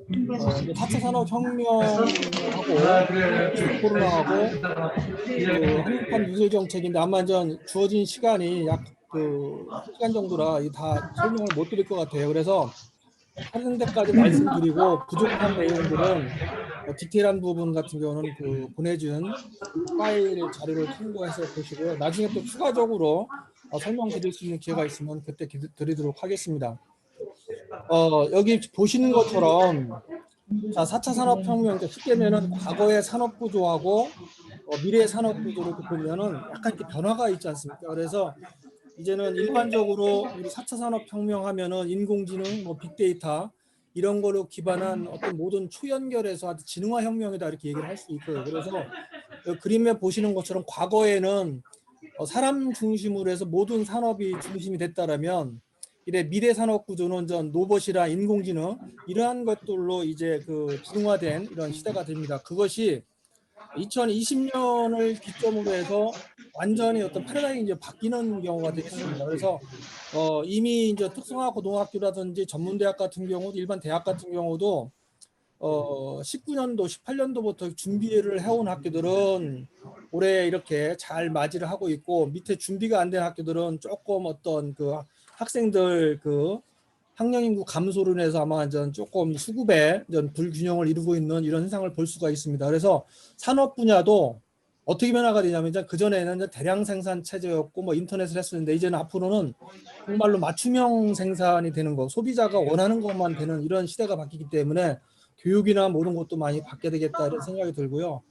이제 4차 산업혁명하고 지금 코로나하고 그 한국판 미술 정책인데 아마 전 주어진 시간이 약 그 1시간 정도라 다 설명을 못 드릴 것 같아요. 그래서 하는 데까지 말씀드리고 부족한 내용들은 디테일한 부분 같은 경우는 그 보내준 파일 자료를 참고해서 보시고요. 나중에 또 추가적으로 설명드릴 수 있는 기회가 있으면 그때 드리도록 하겠습니다. 여기 보시는 것처럼 자, 4차 산업혁명, 쉽게 하면은 과거의 산업구조하고 미래의 산업구조를 이렇게 보면은 약간 이렇게 변화가 있지 않습니까? 그래서 이제는 일반적으로 우리 4차 산업혁명 하면은 인공지능, 뭐 빅데이터 이런 거로 기반한 어떤 모든 초연결해서 아주 지능화 혁명이다 이렇게 얘기를 할 수 있고요. 그래서 그림에 보시는 것처럼 과거에는 사람 중심으로 해서 모든 산업이 중심이 됐다라면 이래 미래 산업 구조는 전 로봇이나 인공지능 이러한 것들로 이제 그 지능화된 이런 시대가 됩니다. 그것이 2020년을 기점으로 해서 완전히 어떤 패러다임이 이제 바뀌는 경우가 되겠습니다. 그래서 이미 이제 특성화 고등학교라든지 전문대학 같은 경우도 일반 대학 같은 경우도 19년도, 18년도부터 준비를 해온 학교들은 올해 이렇게 잘 맞이를 하고 있고 밑에 준비가 안 된 학교들은 조금 어떤 그 학생들 그 학령 인구 감소로 인해서 아마 전 조금 수급에 전 불균형을 이루고 있는 이런 현상을 볼 수가 있습니다. 그래서 산업 분야도 어떻게 변화가 되냐면 그 전에는 대량 생산 체제였고 뭐 인터넷을 했었는데 이제는 앞으로는 정말로 맞춤형 생산이 되는 거, 소비자가 원하는 것만 되는 이런 시대가 바뀌기 때문에 교육이나 모든 것도 많이 바뀌게 되겠다 이런 생각이 들고요.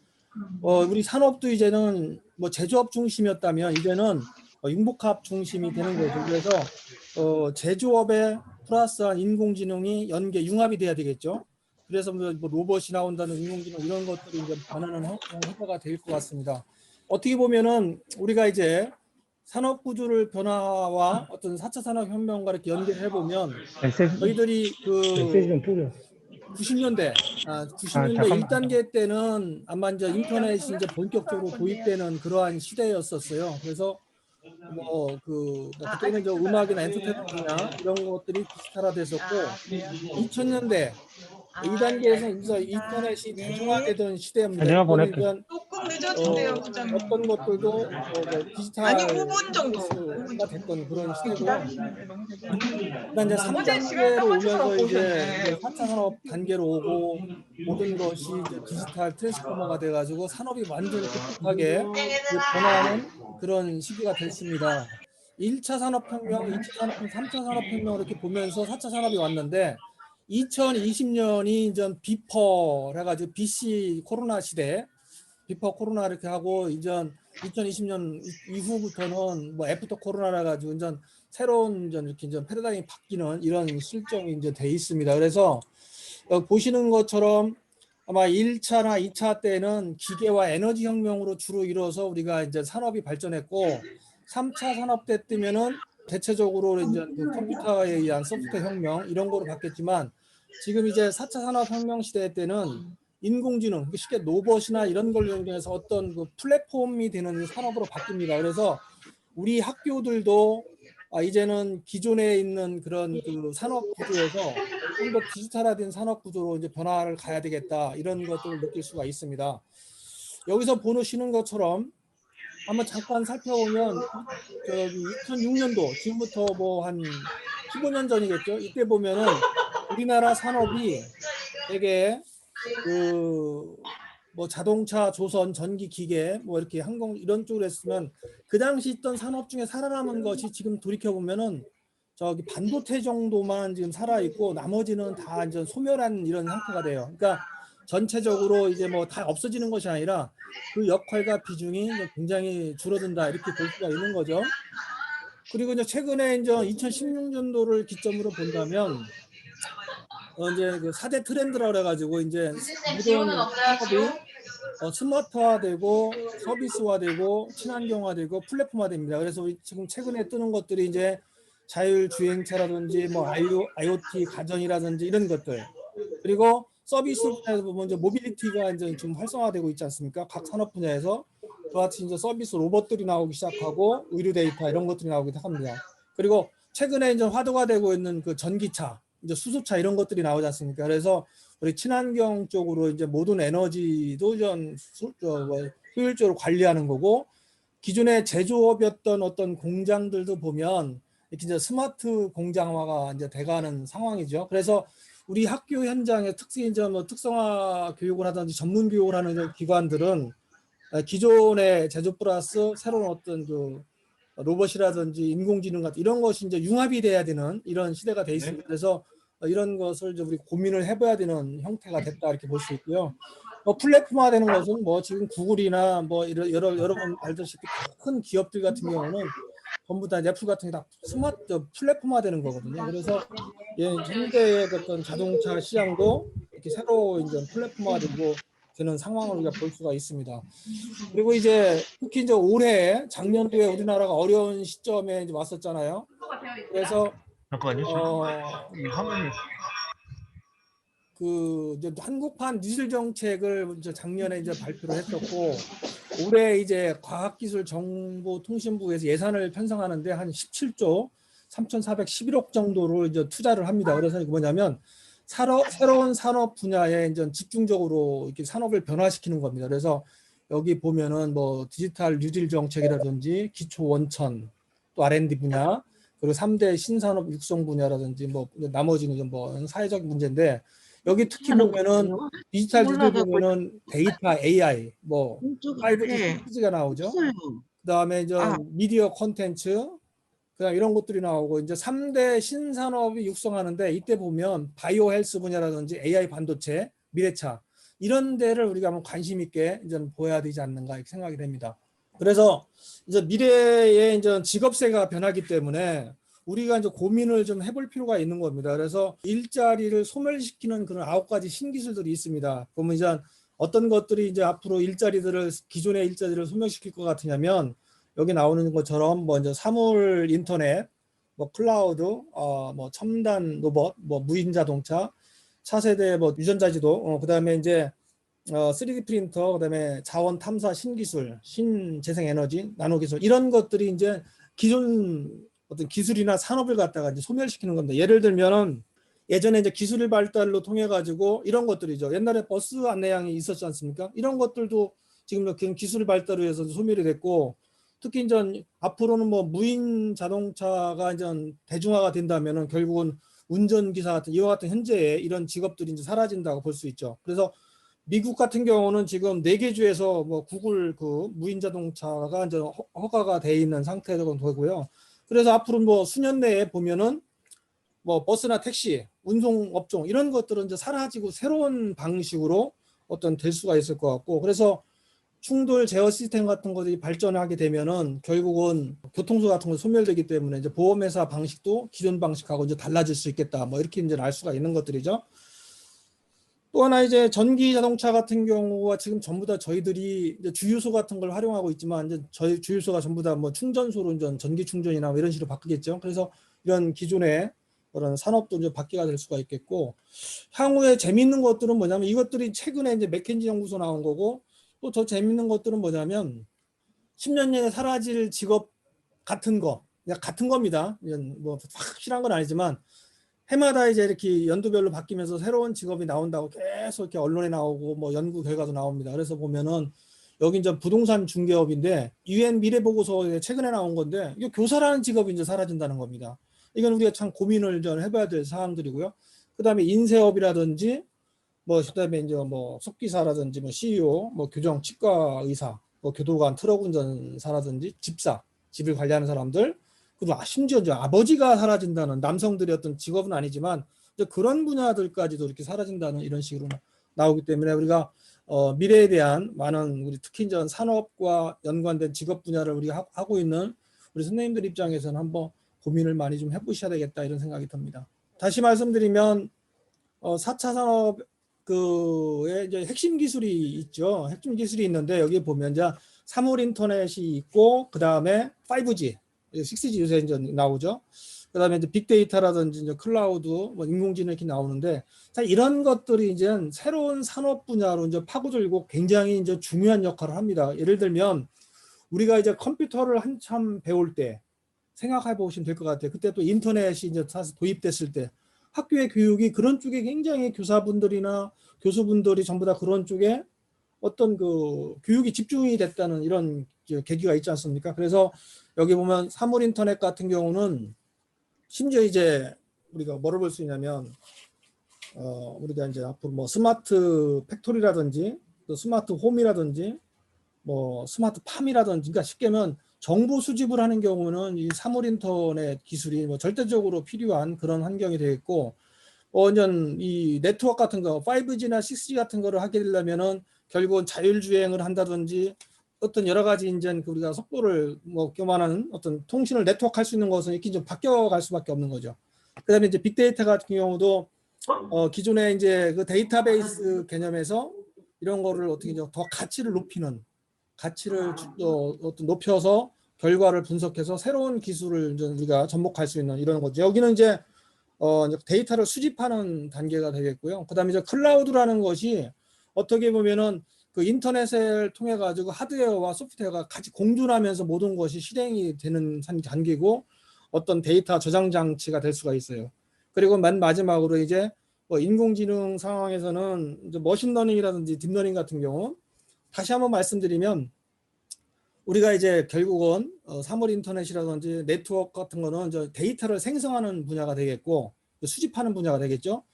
우리 산업도 이제는 뭐 제조업 중심이었다면 이제는 융복합 중심이 되는 거죠. 그래서 제조업에 플러스한 인공지능이 연계 융합이 돼야 되겠죠. 그래서 뭐 로봇이 나온다는 인공지능 이런 것들이 이제 변하는 해가가 될 것 같습니다. 어떻게 보면은 우리가 이제 산업 구조를 변화와 어떤 4차 산업혁명과 이렇게 연결해 보면 저희들이 메시지 좀 그 뿌려. 90년대, 아, 90년대 잠깐만. 1단계 때는 아마 이제 인터넷이 이제 본격적으로 도입되는 그러한 시대였었어요. 그래서 뭐 그때는 저 음악이나 엔터테인먼트나 이런 것들이 디지털화됐었고 2000년대 2단계에서 이제 인터넷이 대중화되던 시대입니다. 내가 이때는 보낼게. 이제 조금 늦어진대요, 어떤 부장님. 것들도 뭐 아니, 디지털 5분 정도. 5분 가 정도. 됐던 그런 시대고요. 기다리시는데 너무 그다음 이제 어제 시간 딱 3단계로 맞춰서 오면서 갖고 이제 오셨네. 4차 산업 단계로 오고 모든 것이 이제 디지털 트랜스포머가 돼가지고 산업이 완전히 급격하게 이제 변화하는 그런 시기가 됐습니다. 1차 산업혁명, 2차 산업혁명, 3차 산업혁명 이렇게 보면서 4차 산업이 왔는데 2020년이 이제 비퍼 해가지고 BC 코로나 시대, 비퍼 코로나 이렇게 하고 이제 2020년 이후부터는 뭐 애프터 코로나라 가지고 이제 새로운 이렇게 이제 패러다임이 바뀌는 이런 실정이 이제 돼 있습니다. 그래서 보시는 것처럼 아마 1차나 2차 때는 기계와 에너지 혁명으로 주로 이루어서 우리가 이제 산업이 발전했고 3차 산업 때 뜨면은 대체적으로 이제 그 컴퓨터에 의한 소프트웨어 혁명 이런 거로 바뀌었지만 지금 이제 4차 산업 혁명 시대 때는 인공지능, 쉽게 로봇이나 이런 걸 이용해서 어떤 그 플랫폼이 되는 산업으로 바뀝니다. 그래서 우리 학교들도 이제는 기존에 있는 그런 그 산업 구조에서 좀 더 디지털화된 산업 구조로 이제 변화를 가야 되겠다 이런 것들을 느낄 수가 있습니다. 여기서 보시는 것처럼 한번 잠깐 살펴보면 저기 2006년도 지금부터 뭐 한 15년 전이겠죠. 이때 보면은 우리나라 산업이 되게 그 뭐 자동차, 조선, 전기, 기계, 뭐 이렇게 항공 이런 쪽으로 했으면 그 당시 있던 산업 중에 살아남은 것이 지금 돌이켜 보면은 저기 반도체 정도만 지금 살아 있고 나머지는 다 이제 소멸한 이런 상태가 돼요. 그러니까 전체적으로 이제 뭐 다 없어지는 것이 아니라 그 역할과 비중이 굉장히 줄어든다 이렇게 볼 수가 있는 거죠. 그리고 이제 최근에 이제 2016년도를 기점으로 본다면 이제 그 4대 트렌드라 그래가지고 이제 모든 산업이 스마트화되고 서비스화되고 친환경화되고 플랫폼화됩니다. 그래서 지금 최근에 뜨는 것들이 이제 자율주행차라든지 뭐 IoT 가전이라든지 이런 것들 그리고 서비스 분야에서 보면 이제 모빌리티가 이제 좀 활성화되고 있지 않습니까? 각 산업 분야에서 그와 같이 이제 서비스 로봇들이 나오기 시작하고 의료 데이터 이런 것들이 나오기 시작합니다. 그리고 최근에 이제 화두가 되고 있는 그 전기차, 이제 수소차 이런 것들이 나오지 않습니까? 그래서 우리 친환경 쪽으로 이제 모든 에너지도 효율적으로 관리하는 거고, 기존의 제조업이었던 어떤 공장들도 보면 이렇게 이제 스마트 공장화가 이제 돼가는 상황이죠. 그래서 우리 학교 현장에 특히 이제 뭐 특성화 교육을 하든지 전문 교육을 하는 기관들은 기존의 제조 플러스 새로운 어떤 그 로봇이라든지 인공지능 같은 이런 것이 이제 융합이 돼야 되는 이런 시대가 돼 있습니다. 그래서 이런 것을 이제 우리 고민을 해봐야 되는 형태가 됐다 이렇게 볼 수 있고요. 플랫폼화되는 것은 뭐 지금 구글이나 뭐 여러분 알다시피 큰 기업들 같은 경우는 전부 다 애플 같은 게 다 스마트 플랫폼화되는 거거든요. 그래서 현대의 어떤 자동차 시장도 이렇게 새로 이제 플랫폼화되고 되는 상황을 우리가 볼 수가 있습니다. 그리고 이제 특히 이제 올해 작년도에 우리나라가 어려운 시점에 이제 왔었잖아요. 그래서 잠깐만요. 이 화면이 그 이제 한국판 뉴질 정책을 이제 작년에 이제 발표를 했었고, 올해 이제 과학기술정보통신부에서 예산을 편성하는데 한 17조 3,411억 정도를 이제 투자를 합니다. 그래서 이게 뭐냐면 새로운 산업 분야에 이제 집중적으로 이렇게 산업을 변화시키는 겁니다. 그래서 여기 보면은 뭐 디지털 뉴딜 정책이라든지 기초 원천, 또 R&D 분야, 그리고 3대 신산업 육성 분야라든지 뭐 나머지는 뭐 사회적 문제인데, 여기 특히 보면은 디지털 뉴딜 보면은 데이터 AI, 뭐 5G, 6G가 나오죠. 그다음에 이제 미디어 콘텐츠, 그다음 이런 것들이 나오고 이제 3대 신산업이 육성하는데, 이때 보면 바이오 헬스 분야라든지 AI 반도체, 미래차 이런 데를 우리가 한번 관심 있게 이제 보여야 되지 않는가 이렇게 생각이 됩니다. 그래서 이제 미래의 이제 직업세가 변하기 때문에 우리가 이제 고민을 좀 해볼 필요가 있는 겁니다. 그래서 일자리를 소멸시키는 그런 9가지 신기술들이 있습니다. 그러면 이제 어떤 것들이 이제 앞으로 기존의 일자리를 소멸시킬 것 같으냐면, 여기 나오는 것처럼 뭐 이제 사물 인터넷, 뭐 클라우드, 뭐 첨단 로봇, 뭐 무인 자동차, 차세대 뭐 유전자 지도, 그다음에 이제 3D 프린터, 그다음에 자원 탐사 신기술, 신재생 에너지, 나노 기술, 이런 것들이 이제 기존 어떤 기술이나 산업을 갖다가 이제 소멸시키는 겁니다. 예를 들면은 예전에 이제 기술 발달로 통해 가지고 이런 것들이죠. 옛날에 버스 안내양이 있었지 않습니까? 이런 것들도 지금 기술 발달을 위해서 소멸이 됐고, 특히 이제 앞으로는 뭐 무인 자동차가 이제 대중화가 된다면은 결국은 운전기사 같은 이와 같은 현재의 이런 직업들이 이제 사라진다고 볼 수 있죠. 그래서 미국 같은 경우는 지금 4개 주에서 뭐 구글 그 무인 자동차가 이제 허가가 돼 있는 상태로 되고요. 그래서 앞으로 뭐 수년 내에 보면은 뭐 버스나 택시, 운송 업종 이런 것들은 이제 사라지고 새로운 방식으로 어떤 될 수가 있을 것 같고, 그래서 충돌 제어 시스템 같은 것들이 발전하게 되면은 결국은 교통수 같은 거 소멸되기 때문에 이제 보험회사 방식도 기존 방식하고 이제 달라질 수 있겠다. 뭐 이렇게 이제 알 수가 있는 것들이죠. 또 하나 이제 전기 자동차 같은 경우가 지금 전부 다 저희들이 이제 주유소 같은 걸 활용하고 있지만, 이제 저희 주유소가 전부 다 뭐 충전소로 이제 전기 충전이나 뭐 이런 식으로 바뀌겠죠. 그래서 이런 기존의 그런 산업도 이제 바뀌게 될 수가 있겠고, 향후에 재미있는 것들은 뭐냐면 이것들이 최근에 이제 맥켄지 연구소 나온 거고, 또 더 재미있는 것들은 뭐냐면 10년 내에 사라질 직업 같은 거, 그냥 같은 겁니다. 뭐 확실한 건 아니지만 해마다 이제 이렇게 연도별로 바뀌면서 새로운 직업이 나온다고 계속 이렇게 언론에 나오고 뭐 연구 결과도 나옵니다. 그래서 보면은 여기 이제 부동산 중개업인데, UN 미래 보고서에 최근에 나온 건데, 이거 교사라는 직업이 이제 사라진다는 겁니다. 이건 우리가 참 고민을 좀 해봐야 될 사항들이고요. 그다음에 인쇄업이라든지 뭐 그다음에 이제 뭐 속기사라든지 뭐 CEO, 뭐 교정, 치과 의사, 뭐 교도관, 트럭 운전사라든지 집사, 집을 관리하는 사람들, 그리고 심지어 이제 아버지가 사라진다는 남성들의 어떤 직업은 아니지만 이제 그런 분야들까지도 이렇게 사라진다는 이런 식으로 나오기 때문에 우리가 미래에 대한 많은 우리 특히 이제 산업과 연관된 직업 분야를 우리가 하고 있는 우리 선생님들 입장에서는 한번 고민을 많이 좀 해보셔야 되겠다 이런 생각이 듭니다. 다시 말씀드리면 4차 산업 그의 이제 핵심 기술이 있죠. 핵심 기술이 있는데 여기 보면 이제 사물 인터넷이 있고, 그 다음에 5G, 6G 요새 이제 나오죠. 그 다음에 이제 빅데이터라든지 이제 클라우드, 뭐 인공지능 이렇게 나오는데, 자, 이런 것들이 이제 새로운 산업 분야로 이제 파고들고 굉장히 이제 중요한 역할을 합니다. 예를 들면 우리가 이제 컴퓨터를 한참 배울 때 생각해 보시면 될 것 같아요. 그때 또 인터넷이 이제 사실 도입됐을 때 학교의 교육이 그런 쪽에 굉장히 교사분들이나 교수분들이 전부 다 그런 쪽에 어떤 그 교육이 집중이 됐다는 이런 계기가 있지 않습니까? 그래서 여기 보면 사물 인터넷 같은 경우는 심지어 이제 우리가 뭐를 볼 수 있냐면 우리가 이제 앞으로 뭐 스마트 팩토리라든지 또 스마트 홈이라든지 뭐 스마트 팜이라든지, 그러니까 쉽게 하면 정보 수집을 하는 경우는 이 사물 인터넷 기술이 뭐 절대적으로 필요한 그런 환경이 되겠고, 완전 이 네트워크 같은 거 5G나 6G 같은 거를 하게 되려면은 결국은 자율주행을 한다든지 어떤 여러 가지 이제 우리가 속도를 뭐 교만하는 어떤 통신을 네트워크 할 수 있는 것은 이렇게 좀 바뀌어갈 수밖에 없는 거죠. 그다음에 이제 빅데이터 같은 경우도 기존에 이제 그 데이터베이스 개념에서 이런 거를 어떻게 더 가치를 높이는, 가치를 어떤 높여서 결과를 분석해서 새로운 기술을 이제 우리가 접목할 수 있는 이런 거죠. 여기는 이제 이제 데이터를 수집하는 단계가 되겠고요. 그다음에 이제 클라우드라는 것이 어떻게 보면은 그 인터넷을 통해 가지고 하드웨어와 소프트웨어가 같이 공존하면서 모든 것이 실행이 되는 단계고, 어떤 데이터 저장 장치가 될 수가 있어요. 그리고 맨 마지막으로 이제 뭐 인공지능 상황에서는 이제 머신러닝이라든지 딥러닝 같은 경우, 다시 한번 말씀드리면 우리가 이제 결국은 사물 인터넷이라든지 네트워크 같은 거는 저 데이터를 생성하는 분야가 되겠고 수집하는 분야가 되겠죠.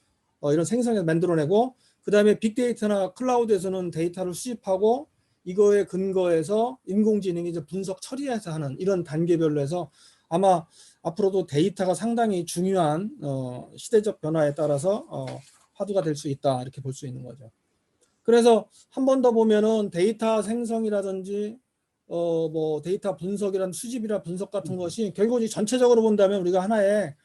이런 생성해서 만들어내고, 그 다음에 빅데이터나 클라우드에서는 데이터를 수집하고 이거에 근거해서 인공지능이 이제 분석 처리해서 하는 이런 단계별로 해서 아마 앞으로도 데이터가 상당히 중요한 시대적 변화에 따라서 화두가 될 수 있다, 이렇게 볼 수 있는 거죠. 그래서 한 번 더 보면은 데이터 생성이라든지 뭐 데이터 분석이란 수집이나 분석 같은 것이 결국 전체적으로 본다면 우리가 하나의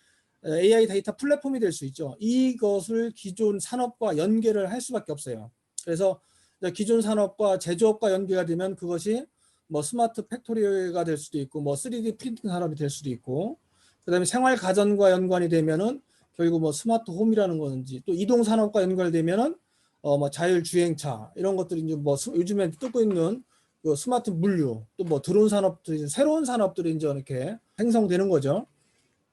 AI 데이터 플랫폼이 될 수 있죠. 이것을 기존 산업과 연계를 할 수밖에 없어요. 그래서 기존 산업과 제조업과 연계가 되면 그것이 뭐 스마트 팩토리가 될 수도 있고 뭐 3D 프린팅 산업이 될 수도 있고, 그다음에 생활 가전과 연관이 되면은 결국 뭐 스마트 홈이라는 거든지, 또 이동 산업과 연결되면은 뭐 자율주행차 이런 것들이 이제 뭐 요즘에 뜨고 있는 그 스마트 물류, 또 뭐 드론 산업들이, 새로운 산업들이 이제 이렇게 생성되는 거죠.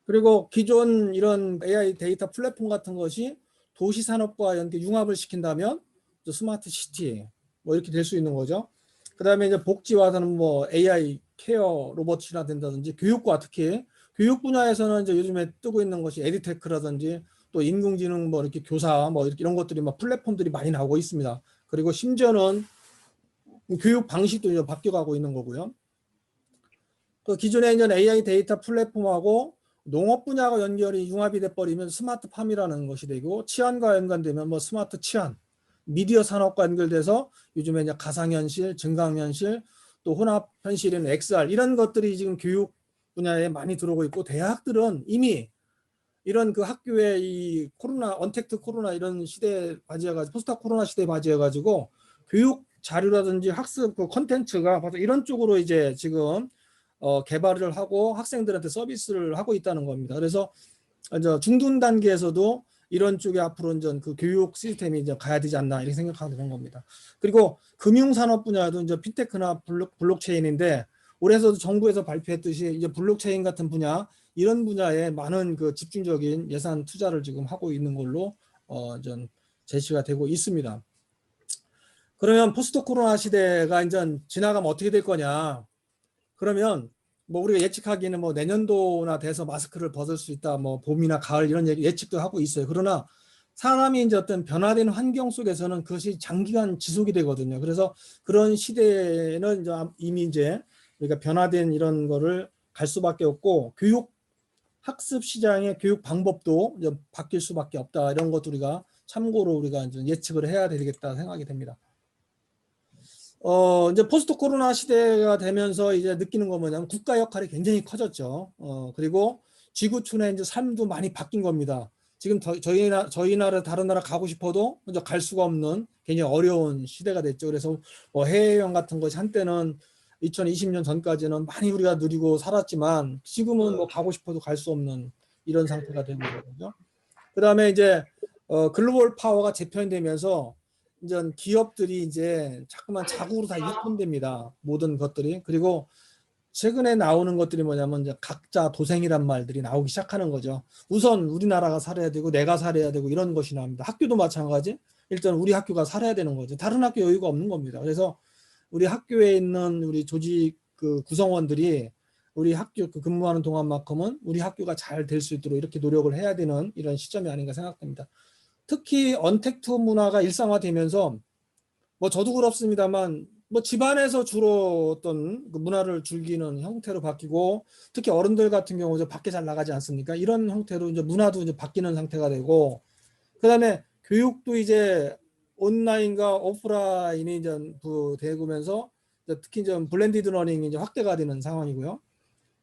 그리고 기존 이런 AI 데이터 플랫폼 같은 것이 도시 산업과 연계 융합을 시킨다면 스마트 시티 뭐 이렇게 될 수 있는 거죠. 그다음에 이제 복지와서는 뭐 AI 케어 로봇이나 된다든지, 교육과 특히 교육 분야에서는 이제 요즘에 뜨고 있는 것이 에듀테크라든지 또 인공지능 뭐 이렇게 교사 뭐 이렇게 이런 것들이 막 플랫폼들이 많이 나오고 있습니다. 그리고 심지어는 교육 방식도 이제 바뀌어가고 있는 거고요. 그 기존에 있는 AI 데이터 플랫폼하고 농업 분야가 연결이 융합이 돼버리면 스마트팜이라는 것이 되고, 치안과 연관되면 뭐 스마트 치안, 미디어 산업과 연결돼서 요즘에 이제 가상현실, 증강현실, 또 혼합현실인 XR 이런 것들이 지금 교육 분야에 많이 들어오고 있고, 대학들은 이미 이런 그 학교의 이 코로나, 언택트 코로나 이런 시대에 맞이해가지고, 포스트 코로나 시대에 맞이해가지고 교육 자료라든지 학습 그 콘텐츠가 바로 이런 쪽으로 이제 지금 개발을 하고 학생들한테 서비스를 하고 있다는 겁니다. 그래서 이제 중등 단계에서도 이런 쪽에 앞으로 이제 그 교육 시스템이 이제 가야 되지 않나 이렇게 생각하게 된 겁니다. 그리고 금융산업 분야도 이제 핀테크나 블록체인인데, 올해서도 정부에서 발표했듯이 이제 블록체인 같은 분야, 이런 분야에 많은 그 집중적인 예산 투자를 지금 하고 있는 걸로 좀 제시가 되고 있습니다. 그러면 포스트 코로나 시대가 이제 지나가면 어떻게 될 거냐? 그러면 뭐 우리가 예측하기에는 뭐 내년도나 돼서 마스크를 벗을 수 있다, 뭐 봄이나 가을 이런 예측도 하고 있어요. 그러나 사람이 이제 어떤 변화된 환경 속에서는 그것이 장기간 지속이 되거든요. 그래서 그런 시대에는 이제 이미 이제 우리가 변화된 이런 거를 갈 수밖에 없고, 교육 학습 시장의 교육 방법도 이제 바뀔 수밖에 없다. 이런 것도 우리가 참고로 우리가 이제 예측을 해야 되겠다 생각이 됩니다. 이제 포스트 코로나 시대가 되면서 이제 느끼는 건 뭐냐면 국가 역할이 굉장히 커졌죠. 그리고 지구촌의 이제 삶도 많이 바뀐 겁니다. 지금 저희 나라 다른 나라 가고 싶어도 이제 갈 수가 없는 굉장히 어려운 시대가 됐죠. 그래서 뭐 해외여행 같은 것이 한때는 2020년 전까지는 많이 우리가 누리고 살았지만 지금은 뭐 가고 싶어도 갈 수 없는 이런 상태가 되고 있는 거죠. 그다음에 이제 글로벌 파워가 재편되면서 이제 기업들이 이제 자꾸만 자국으로 다 유통됩니다. 모든 것들이. 그리고 최근에 나오는 것들이 뭐냐면 이제 각자 도생이란 말들이 나오기 시작하는 거죠. 우선 우리나라가 살아야 되고 내가 살아야 되고 이런 것이 나옵니다. 학교도 마찬가지. 일단 우리 학교가 살아야 되는 거죠. 다른 학교 여유가 없는 겁니다. 그래서 우리 학교에 있는 우리 조직 그 구성원들이 우리 학교 그 근무하는 동안만큼은 우리 학교가 잘 될 수 있도록 이렇게 노력을 해야 되는 이런 시점이 아닌가 생각됩니다. 특히 언택트 문화가 일상화되면서 뭐 저도 그렇습니다만 뭐 집안에서 주로 어떤 그 문화를 즐기는 형태로 바뀌고 특히 어른들 같은 경우 이제 밖에 잘 나가지 않습니까? 이런 형태로 이제 문화도 이제 바뀌는 상태가 되고 그다음에 교육도 이제 온라인과 오프라인이 이제 되면서 특히 이제 블렌디드 러닝이 이제 확대가 되는 상황이고요.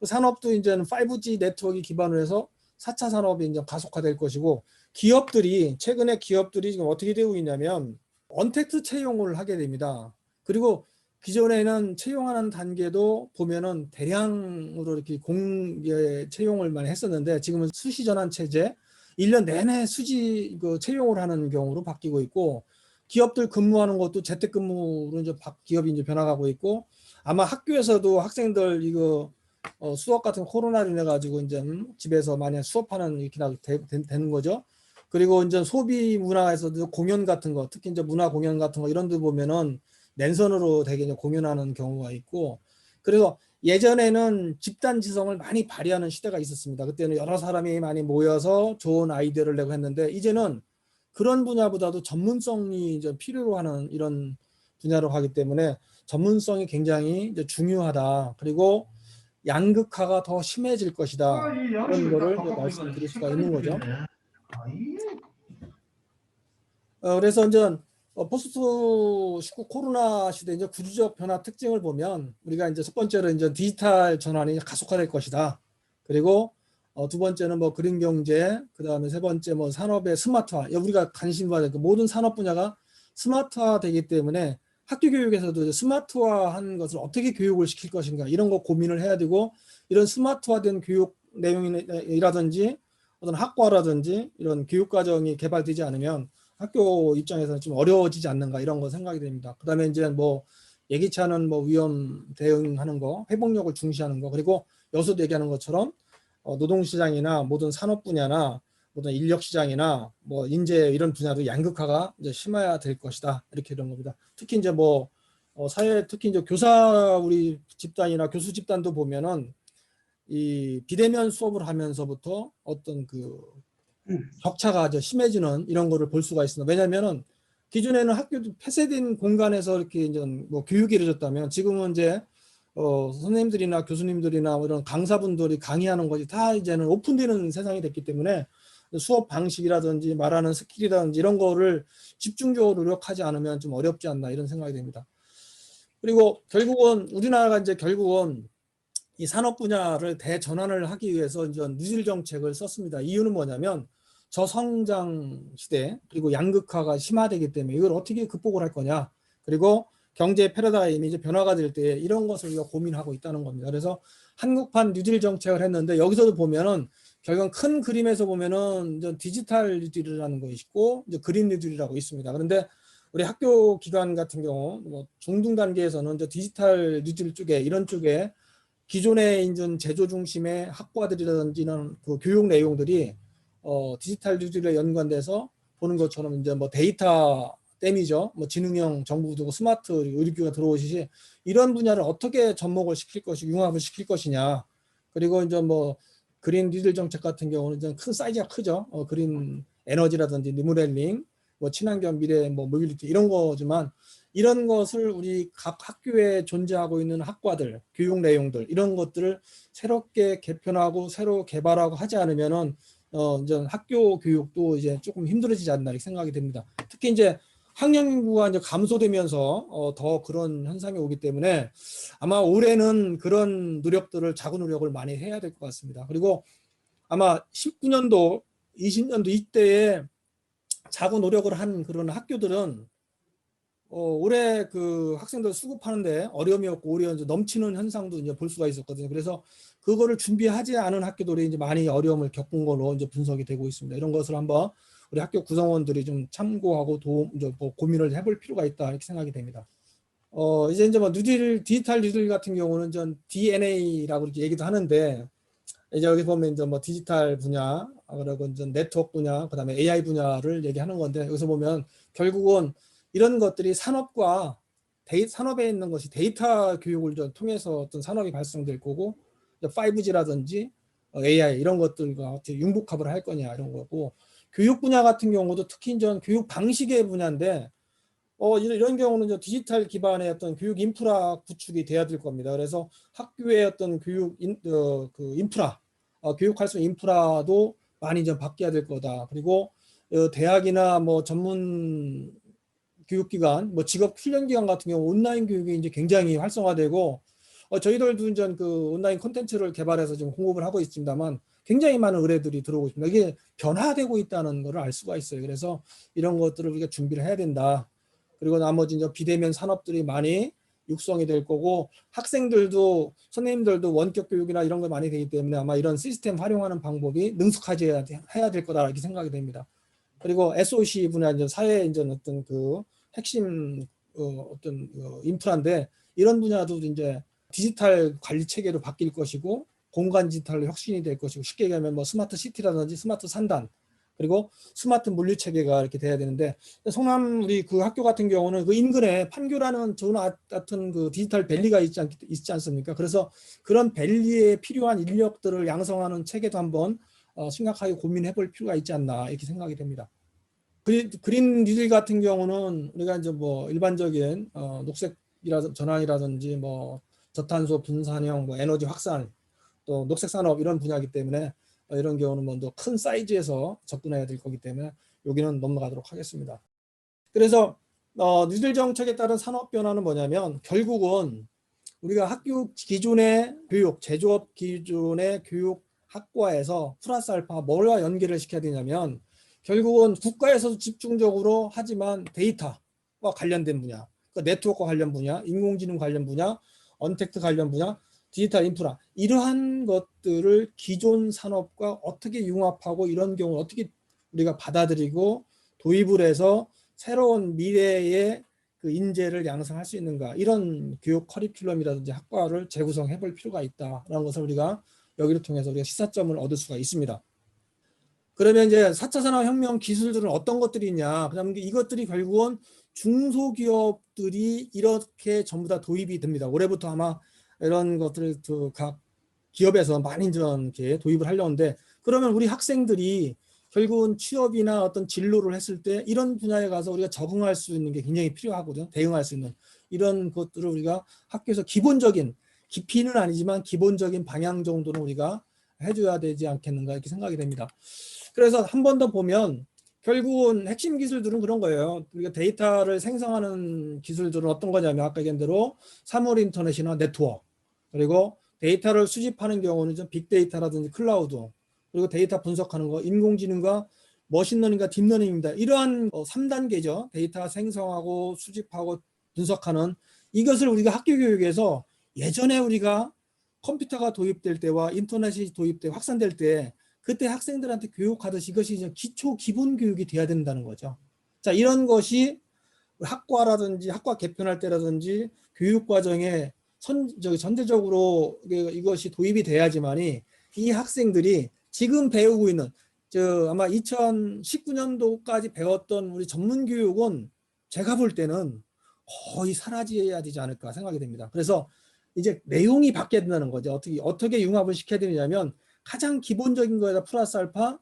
산업도 이제는 5G 네트워크 기반으로 해서 4차 산업이 이제 가속화될 것이고 기업들이 최근에 기업들이 지금 어떻게 되고 있냐면 언택트 채용을 하게 됩니다. 그리고 기존에는 채용하는 단계도 보면은 대량으로 이렇게 공개 채용을 많이 했었는데 지금은 수시 전환 체제 1년 내내 수지 그 채용을 하는 경우로 바뀌고 있고 기업들 근무하는 것도 재택근무로 이제 기업이 이제 변화가고 있고 아마 학교에서도 학생들 이거 수업 같은 코로나로 인해 가지고 이제 집에서 많이 수업하는 이렇게 되는 거죠. 그리고 이제 소비 문화에서도 공연 같은 거, 특히 이제 문화 공연 같은 거 이런 데 보면은 랜선으로 되게 이제 공연하는 경우가 있고, 그래서 예전에는 집단 지성을 많이 발휘하는 시대가 있었습니다. 그때는 여러 사람이 많이 모여서 좋은 아이디어를 내고 했는데 이제는 그런 분야보다도 전문성이 이제 필요로 하는 이런 분야로 가기 때문에 전문성이 굉장히 이제 중요하다. 그리고 양극화가 더 심해질 것이다. 그런 거를 말씀드릴 수가 있는 거죠. 그래서 이제 포스트 19 코로나 시대 이제 구조적 변화 특징을 보면 우리가 이제 첫 번째로 이제 디지털 전환이 가속화될 것이다. 그리고 두 번째는 뭐 그린 경제, 그 다음에 세 번째 뭐 산업의 스마트화. 우리가 관심 받는 그 모든 산업 분야가 스마트화 되기 때문에 학교 교육에서도 스마트화한 것을 어떻게 교육을 시킬 것인가 이런 거 고민을 해야 되고 이런 스마트화된 교육 내용이라든지 어떤 학과라든지 이런 교육 과정이 개발되지 않으면 학교 입장에서는 좀 어려워지지 않는가 이런 거 생각이 됩니다. 그 다음에 이제 뭐 예기치 않은 뭐 위험 대응하는 거, 회복력을 중시하는 거, 그리고 여기서도 얘기하는 것처럼 노동시장이나 모든 산업 분야나 모든 인력 시장이나 뭐 인재 이런 분야도 양극화가 이제 심해야 될 것이다 이렇게 이런 겁니다. 특히 이제 뭐 사회 특히 이제 교사 우리 집단이나 교수 집단도 보면은 이 비대면 수업을 하면서부터 어떤 그 격차가 아주 심해지는 이런 거를 볼 수가 있습니다. 왜냐하면은 기존에는 학교 폐쇄된 공간에서 이렇게 이제 뭐 교육이 이루어졌다면 지금은 이제 선생님들이나 교수님들이나 이런 강사분들이 강의하는 것이 다 이제는 오픈되는 세상이 됐기 때문에 수업 방식이라든지 말하는 스킬이라든지 이런 거를 집중적으로 노력하지 않으면 좀 어렵지 않나 이런 생각이 됩니다. 그리고 결국은 우리나라가 이제 결국은 이 산업 분야를 대전환을 하기 위해서 이제 뉴딜 정책을 썼습니다. 이유는 뭐냐면 저성장 시대 그리고 양극화가 심화되기 때문에 이걸 어떻게 극복을 할 거냐 그리고 경제 패러다임이 이제 변화가 될 때 이런 것을 우리가 고민하고 있다는 겁니다. 그래서 한국판 뉴딜 정책을 했는데 여기서도 보면은 결국 큰 그림에서 보면은 이제 디지털 뉴딜이라는 것이 있고 이제 그린 뉴딜이라고 있습니다. 그런데 우리 학교 기관 같은 경우 뭐 중등 단계에서는 이제 디지털 뉴딜 쪽에 이런 쪽에 기존의 인전 제조 중심의 학과들이라든지 이런 그 교육 내용들이 디지털 뉴딜에 연관돼서 보는 것처럼 이제 뭐 데이터 댐이죠. 뭐 지능형 정보도 스마트 의료기가 들어오시지 이런 분야를 어떻게 접목을 시킬 것이 융합을 시킬 것이냐. 그리고 이제 뭐 그린 뉴딜 정책 같은 경우는 이제 큰 사이즈가 크죠. 그린 에너지라든지 리모델링, 뭐 친환경 미래 뭐 모빌리티 이런 거지만 이런 것을 우리 각 학교에 존재하고 있는 학과들, 교육 내용들 이런 것들을 새롭게 개편하고 새로 개발하고 하지 않으면은 이제 학교 교육도 이제 조금 힘들어지지 않나 이렇게 생각이 됩니다. 특히 이제 학령 인구가 이제 감소되면서 더 그런 현상이 오기 때문에 아마 올해는 그런 노력들을 자구 노력을 많이 해야 될 것 같습니다. 그리고 아마 19년도, 20년도 이때에 자구 노력을 한 그런 학교들은 올해 그 학생들 수급하는데 어려움이 없고 오히려 이제 넘치는 현상도 이제 볼 수가 있었거든요. 그래서 그거를 준비하지 않은 학교들이 이제 많이 어려움을 겪은 걸로 이제 분석이 되고 있습니다. 이런 것을 한번 우리 학교 구성원들이 좀 참고하고 이제 뭐 고민을 해볼 필요가 있다 이렇게 생각이 됩니다. 이제 뭐 디지털 뉴딜 같은 경우는 전 DNA라고 이렇게 얘기도 하는데, 이제 여기 보면 이제 뭐 디지털 분야, 그리고 이제 네트워크 분야, 그다음에 AI 분야를 얘기하는 건데, 여기서 보면 결국은 이런 것들이 산업과 산업에 있는 것이 데이터 교육을 좀 통해서 어떤 산업이 발생될 거고, 5G라든지 AI 이런 것들과 어떻게 융복합을 할 거냐 이런 거고, 교육 분야 같은 경우도 특히 이제 교육 방식의 분야인데, 이런 경우는 이제 디지털 기반의 어떤 교육 인프라 구축이 돼야 될 겁니다. 그래서 학교의 어떤 그 인프라, 교육할 수 있는 인프라도 많이 좀 바뀌어야 될 거다. 그리고 대학이나 뭐 전문 교육기관, 뭐 직업 훈련기관 같은 경우 온라인 교육이 이제 굉장히 활성화되고, 저희들도 이제 그 온라인 콘텐츠를 개발해서 지금 공급을 하고 있습니다만 굉장히 많은 의뢰들이 들어오고 있습니다. 이게 변화되고 있다는 것을 알 수가 있어요. 그래서 이런 것들을 우리가 준비를 해야 된다. 그리고 나머지 이제 비대면 산업들이 많이 육성이 될 거고, 학생들도 선생님들도 원격 교육이나 이런 거 많이 되기 때문에 아마 이런 시스템 활용하는 방법이 능숙하게 해야 될 거다 이렇게 생각이 됩니다. 그리고 SOC 분야 이제 사회 이제 어떤 그 핵심 어떤 인프라인데, 이런 분야도 이제 디지털 관리 체계로 바뀔 것이고 공간 디지털로 혁신이 될 것이고, 쉽게 얘기하면 뭐 스마트 시티라든지 스마트 산단, 그리고 스마트 물류 체계가 이렇게 돼야 되는데, 성남 우리 그 학교 같은 경우는 그 인근에 판교라는 좋은 같은 그 디지털 밸리가 있지 않습니까? 그래서 그런 밸리에 필요한 인력들을 양성하는 체계도 한번 심각하게 고민해 볼 필요가 있지 않나 이렇게 생각이 됩니다. 그린 뉴딜 같은 경우는 우리가 이제 뭐 일반적인 전환이라든지 뭐 저탄소 분산형, 뭐 에너지 확산, 또 녹색 산업 이런 분야이기 때문에 이런 경우는 먼저 큰 사이즈에서 접근해야 될 거기 때문에 여기는 넘어가도록 하겠습니다. 그래서 뉴딜 정책에 따른 산업 변화는 뭐냐면, 결국은 우리가 학교 기존의 교육, 제조업 기존의 교육 학과에서 플러스 알파 뭘과 연계를 시켜야 되냐면, 결국은 국가에서도 집중적으로 하지만 데이터와 관련된 분야, 네트워크 관련 분야, 인공지능 관련 분야, 언택트 관련 분야, 디지털 인프라, 이러한 것들을 기존 산업과 어떻게 융합하고 이런 경우 어떻게 우리가 받아들이고 도입을 해서 새로운 미래의 그 인재를 양성할 수 있는가, 이런 교육 커리큘럼이라든지 학과를 재구성해 볼 필요가 있다라는 것을 우리가 여기를 통해서 우리가 시사점을 얻을 수가 있습니다. 그러면 이제 4차 산업혁명 기술들은 어떤 것들이 있냐? 그다음에 이것들이 결국은 중소기업들이 이렇게 전부 다 도입이 됩니다. 올해부터 아마 이런 것들을 각 기업에서 많이 이렇게 도입을 하려는데, 그러면 우리 학생들이 결국은 취업이나 어떤 진로를 했을 때 이런 분야에 가서 우리가 적응할 수 있는 게 굉장히 필요하거든요. 대응할 수 있는 이런 것들을 우리가 학교에서 기본적인, 깊이는 아니지만 기본적인 방향 정도는 우리가 해줘야 되지 않겠는가 이렇게 생각이 됩니다. 그래서 한 번 더 보면 결국은 핵심 기술들은 그런 거예요. 우리가 데이터를 생성하는 기술들은 어떤 거냐면, 아까 얘기한 대로 사물 인터넷이나 네트워크, 그리고 데이터를 수집하는 경우는 좀 빅데이터라든지 클라우드, 그리고 데이터 분석하는 거, 인공지능과 머신러닝과 딥러닝입니다. 이러한 3단계죠. 데이터 생성하고 수집하고 분석하는, 이것을 우리가 학교 교육에서 예전에 우리가 컴퓨터가 도입될 때와 인터넷이 도입돼 확산될 때, 그때 학생들한테 교육하듯이 이것이 이제 기초 기본 교육이 돼야 된다는 거죠. 자, 이런 것이 학과라든지 학과 개편할 때라든지 교육 과정에 전체적으로 이것이 도입이 돼야지만이 이 학생들이 지금 배우고 있는 아마 2019년도까지 배웠던 우리 전문 교육은 제가 볼 때는 거의 사라져야 되지 않을까 생각이 됩니다. 그래서 이제 내용이 바뀌어야 된다는 거죠. 어떻게 융합을 시켜야 되냐면, 가장 기본적인 거에다 플러스 알파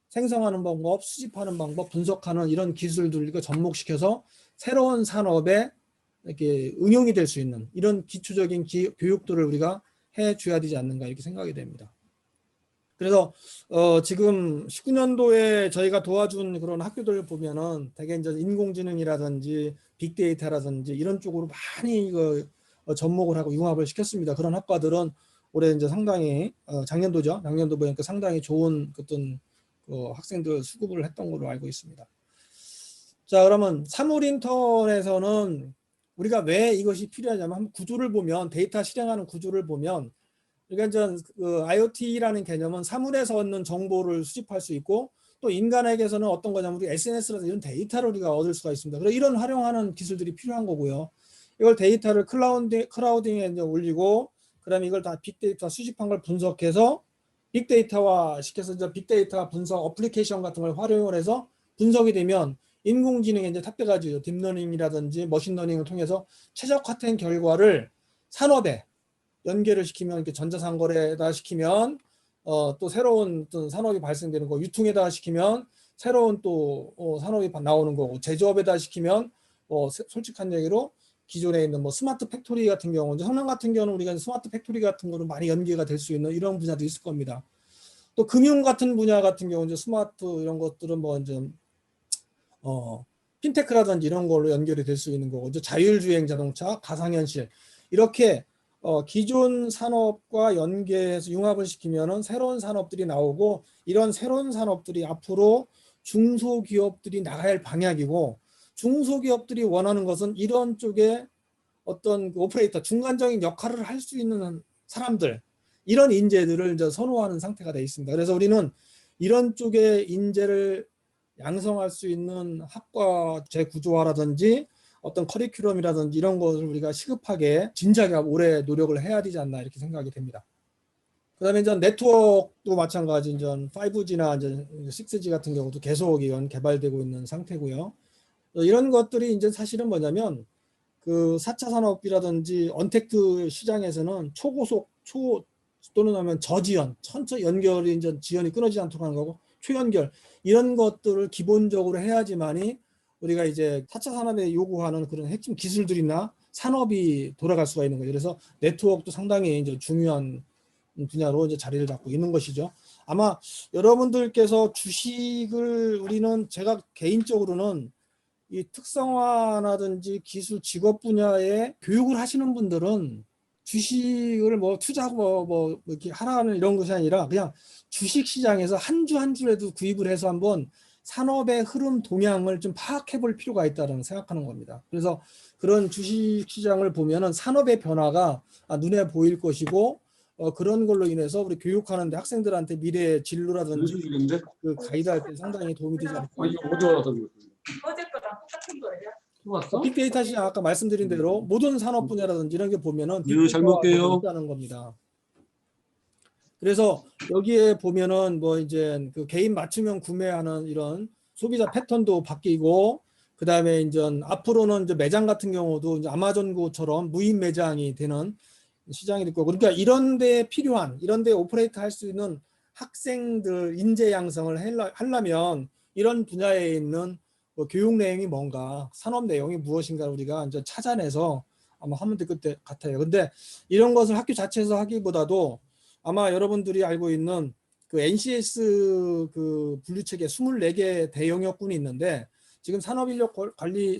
생성하는 방법, 수집하는 방법, 분석하는 이런 기술들을 접목시켜서 새로운 산업에 이렇게 응용이 될 수 있는 이런 기초적인 교육들을 우리가 해줘야 되지 않는가 이렇게 생각이 됩니다. 그래서 지금 19년도에 저희가 도와준 그런 학교들을 보면은 대개 이제 인공지능이라든지 빅데이터라든지 이런 쪽으로 많이 접목을 하고 융합을 시켰습니다. 그런 학과들은 올해 이제 상당히 작년도 보니까 상당히 좋은 어떤 학생들 수급을 했던 걸로 알고 있습니다. 자, 그러면 사물 인터넷에서는 우리가 왜 이것이 필요하냐면, 한번 구조를 보면, 데이터 실행하는 구조를 보면, 그러니까 IoT라는 개념은 사물에서 얻는 정보를 수집할 수 있고, 또 인간에게서는 어떤 거냐면 우리 SNS라든지 이런 데이터를 우리가 얻을 수가 있습니다. 그래서 이런 활용하는 기술들이 필요한 거고요. 이걸 데이터를 클라우딩에 이제 올리고 그다음에 이걸 다 빅데이터 수집한 걸 분석해서 빅데이터화 시켜서 이제 빅데이터 분석 어플리케이션 같은 걸 활용을 해서 분석이 되면 인공지능에 이제 탑재가지고 딥러닝이라든지 머신러닝을 통해서 최적화된 결과를 산업에 연계를 시키면 이렇게 전자상거래에다 시키면 또 새로운 어떤 산업이 발생되는 거, 유통에다 시키면 새로운 또 산업이 나오는 거고, 제조업에다 시키면 솔직한 얘기로 기존에 있는 뭐 스마트 팩토리 같은 경우, 성남 같은 경우는 우리가 스마트 팩토리 같은 거로 많이 연계가 될 수 있는 이런 분야도 있을 겁니다. 또 금융 같은 분야 같은 경우 이제 스마트 이런 것들은 뭐 이제 핀테크라든지 이런 걸로 연결이 될 수 있는 거고, 이제 자율주행 자동차, 가상현실 이렇게 기존 산업과 연계해서 융합을 시키면은 새로운 산업들이 나오고, 이런 새로운 산업들이 앞으로 중소기업들이 나가야 할 방향이고, 중소기업들이 원하는 것은 이런 쪽에 어떤 그 오퍼레이터 중간적인 역할을 할 수 있는 사람들, 이런 인재들을 이제 선호하는 상태가 되어 있습니다. 그래서 우리는 이런 쪽의 인재를 양성할 수 있는 학과 재구조화라든지 어떤 커리큘럼이라든지 이런 것을 우리가 시급하게 진작에 오래 노력을 해야 되지 않나 이렇게 생각이 됩니다. 그다음에 이제 네트워크도 마찬가지, 이제 5G나 이제 6G 같은 경우도 계속 이건 개발되고 있는 상태고요. 이런 것들이 이제 사실은 뭐냐면 그 4차 산업이라든지 언택트 시장에서는 초고속 또는 하면 저지연, 천천히 연결이 이제 지연이 끊어지지 않도록 하는 거고, 초연결 이런 것들을 기본적으로 해야지만이 우리가 이제 4차 산업에 요구하는 그런 핵심 기술들이나 산업이 돌아갈 수가 있는 거죠. 그래서 네트워크도 상당히 이제 중요한 분야로 이제 자리를 잡고 있는 것이죠. 아마 여러분들께서 주식을, 우리는 제가 개인적으로는 이 특성화라든지 기술 직업 분야에 교육을 하시는 분들은 주식을 뭐 투자하고 뭐 이렇게 하라는 이런 것이 아니라 그냥 주식 시장에서 한 주 한 주라도 구입을 해서 한번 산업의 흐름 동향을 좀 파악해 볼 필요가 있다는 생각하는 겁니다. 그래서 그런 주식 시장을 보면은 산업의 변화가 눈에 보일 것이고, 그런 걸로 인해서 우리 교육하는데 학생들한테 미래 진로라든지 그 가이드할 때 상당히 도움이 되지 않을까. 어제 거랑 똑같은 거예요? 빅데이터 시장 아까 말씀드린 대로 모든 산업 분야라든지 이런 게 보면은 잘 먹게요. 있다는 겁니다. 그래서 여기에 보면은 뭐 이제 그 개인 맞춤형 구매하는 이런 소비자 패턴도 바뀌고, 그 다음에 이제 앞으로는 이제 매장 같은 경우도 이제 아마존고처럼 무인 매장이 되는 시장이 될 거고, 그러니까 이런데 필요한, 이런데 오퍼레이트 할 수 있는 학생들 인재 양성을 하려면 이런 분야에 있는 뭐 교육 내용이 뭔가, 산업 내용이 무엇인가 우리가 이제 찾아내서 아마 하면 될 것 같아요. 근데 이런 것을 학교 자체에서 하기보다도 아마 여러분들이 알고 있는 그 NCS 그 분류체계 24개 대영역군이 있는데, 지금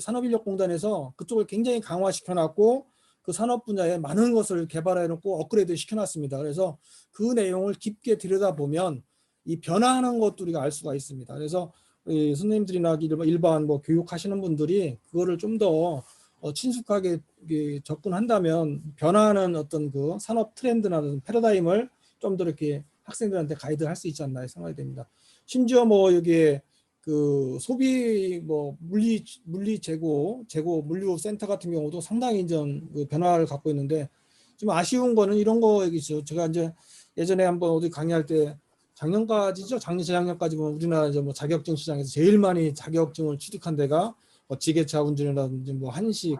산업인력공단에서 그쪽을 굉장히 강화시켜 놨고 그 산업 분야에 많은 것을 개발해 놓고 업그레이드 시켜 놨습니다. 그래서 그 내용을 깊게 들여다보면 이 변화하는 것도 우리가 알 수가 있습니다. 그래서 선생님들이나 일반 뭐 교육하시는 분들이 그거를 좀 더 친숙하게 접근한다면 변화하는 어떤 그 산업 트렌드나 패러다임을 좀 더 이렇게 학생들한테 가이드할 수 있지 않나 생각이 됩니다. 심지어 뭐 여기에 그 소비 뭐 물리 재고 물류 센터 같은 경우도 상당히 이제 그 변화를 갖고 있는데, 좀 아쉬운 거는 이런 거이죠. 제가 이제 예전에 한번 어디 강의할 때 작년까지죠, 재작년까지 보면 우리나라 이제 뭐 자격증 시장에서 제일 많이 자격증을 취득한 데가 뭐 지게차 운전이라든지 뭐 한식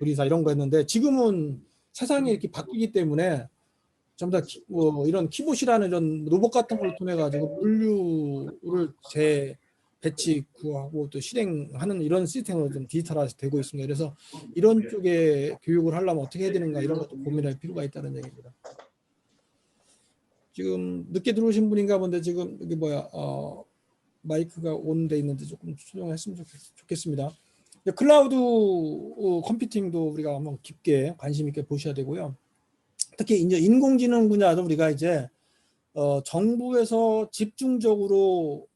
요리사 이런 거였는데, 지금은 세상이 이렇게 바뀌기 때문에 전부 다 뭐 이런 키봇이라는 이런 로봇 같은 걸 통해 가지고 물류를 배치 구하고 또 실행하는 이런 시스템으로 좀 디지털화되고 있습니다. 그래서 이런 쪽에 교육을 하려면 어떻게 해야 되는가, 이런 것도 고민할 필요가 있다는 얘기입니다. 지금 늦게 들어오신 분인가 본데 지금 여기 마이크가 온 데 있는데 조금 수정했으면 좋겠습니다. 클라우드 컴퓨팅도 우리가 한번 깊게 관심 있게 보셔야 되고요. 특히 이제 인공지능 분야도 우리가 이제 정부에서 집중적으로,